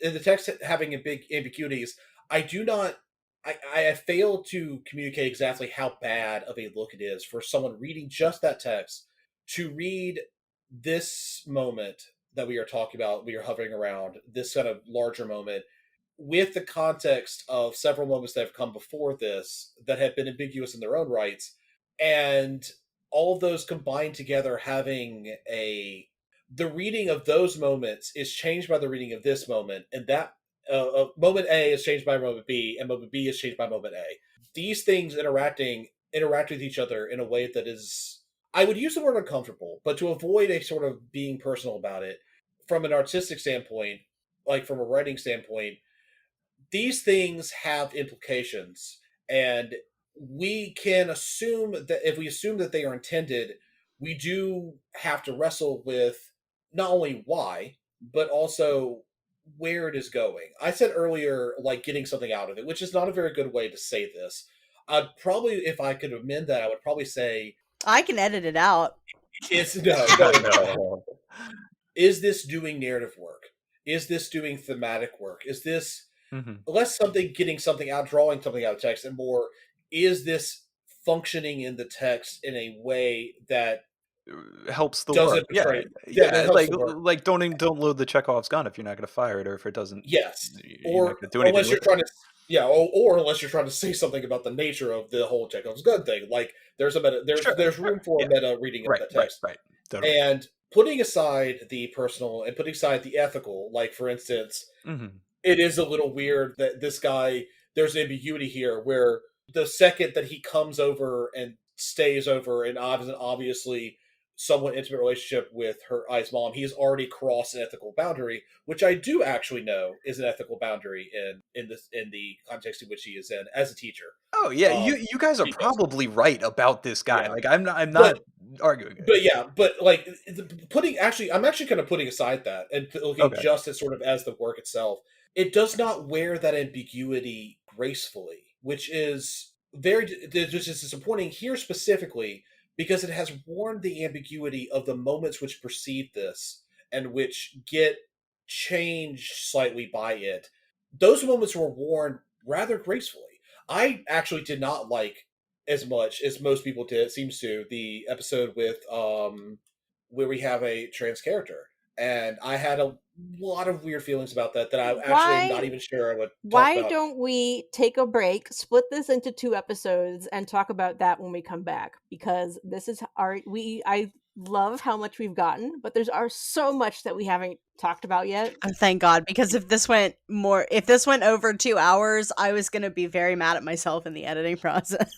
having a big ambiguities, I do not. I have failed to communicate exactly how bad of a look it is for someone reading just that text to read this moment that we are talking about, we are hovering around, this kind of larger moment, with the context of several moments that have come before this that have been ambiguous in their own rights, and all of those combined together having the reading of those moments is changed by the reading of this moment, and that moment A is changed by moment B, and moment B is changed by moment A. These things interact with each other in a way that is, I would use the word uncomfortable, but to avoid a sort of being personal about it, from an artistic standpoint, like from a writing standpoint, these things have implications, and we can assume that if we assume that they are intended, we do have to wrestle with not only why, but also where it is going. I said earlier, like getting something out of it, which is not a very good way to say this. I'd probably, if I could amend that, I would probably say, I can edit it out. it's no, No. is this doing narrative work? Is this doing thematic work? Is this Mhm. less something getting something out, drawing something out of text, and more, is this functioning in the text in a way that Helps the work. doesn't Yeah, betray it? Yeah, that yeah. helps the work. Like don't load the Chekhov's gun if you're not going to fire it, or if it doesn't, Yes, you're not or going to do anything unless you're with it. trying to, yeah, or unless you're trying to say something about the nature of the whole Chekhov's gun thing. Like there's a meta, Sure, there's sure. room for Yeah. a meta reading of Right, that right, text, right. Totally. and putting aside the personal and putting aside the ethical. Like for instance, Mhm. it is a little weird that this guy, there's ambiguity here where the second that he comes over and stays over and obviously somewhat intimate relationship with her I's mom, he's already crossed an ethical boundary, which I do actually know is an ethical boundary in the context in which he is in as a teacher. Oh, yeah, Um, you guys are because probably right about this guy. yeah, Like, I'm not but arguing it. but yeah, but like putting actually, I'm actually kind of putting aside that and looking Okay. just at sort of as the work itself. It does not wear that ambiguity gracefully, which is which is disappointing here specifically because it has worn the ambiguity of the moments which precede this and which get changed slightly by it. Those moments were worn rather gracefully. I actually did not like as much as most people did, it seems to, the episode with where we have a trans character. And I had a lot of weird feelings about that that I actually am not Why even sure I would talk why about. don't we take a break, split this into 2 episodes, and talk about that when we come back? Because this is I love how much we've gotten, but there's are so much that we haven't talked about yet. Oh, thank God, because if this went over 2 hours, I was gonna be very mad at myself in the editing process.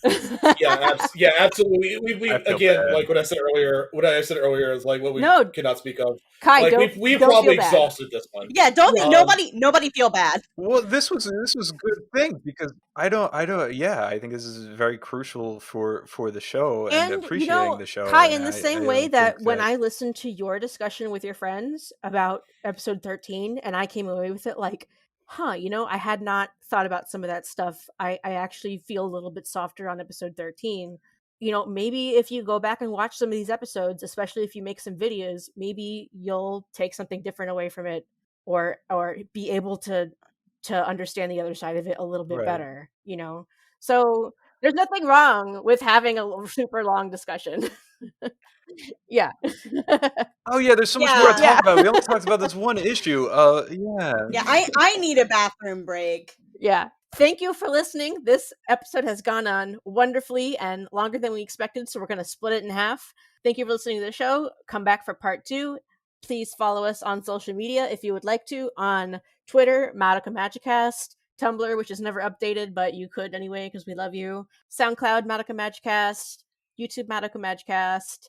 Yeah, absolutely. We I feel again, bad. like what I said earlier is like what we No, cannot speak of. Kai, Like we've don't feel probably bad. exhausted this one. Yeah, don't Yeah. nobody feel bad. Well, this was a good thing because yeah, I think this is very crucial for the show and And appreciating the show, Kai, and in the I same way don't think that when that I listened to your discussion with your friends about episode 13 and I came away with it like, huh, I had not thought about some of that stuff. I actually feel a little bit softer on episode 13. Maybe if you go back and watch some of these episodes, especially if you make some videos, maybe you'll take something different away from it or be able to understand the other side of it a little bit right. better. So there's nothing wrong with having a super long discussion. Yeah. Oh yeah, there's so much more to Yeah. talk Yeah. about. We only talked about this one issue. Yeah. Yeah, I need a bathroom break. Yeah. Thank you for listening. This episode has gone on wonderfully and longer than we expected, so we're going to split it in half. Thank you for listening to the show. Come back for part 2. Please follow us on social media if you would like to. On Twitter, Madoka Magicast. Tumblr, which is never updated, but you could anyway because we love you. SoundCloud, Madoka Magicast. YouTube, Madoka Magicast.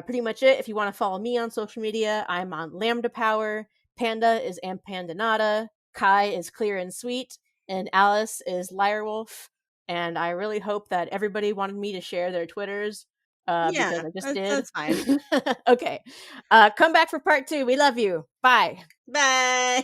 Pretty much it. If you want to follow me on social media, I'm on Lambda Power. Panda is Ampandanata. Kai is Clear and Sweet. And Alice is Lirewolf. And I really hope that everybody wanted me to share their Twitters because Yeah, I just did. that's fine. Okay. Come back for part 2. We love you. Bye. Bye.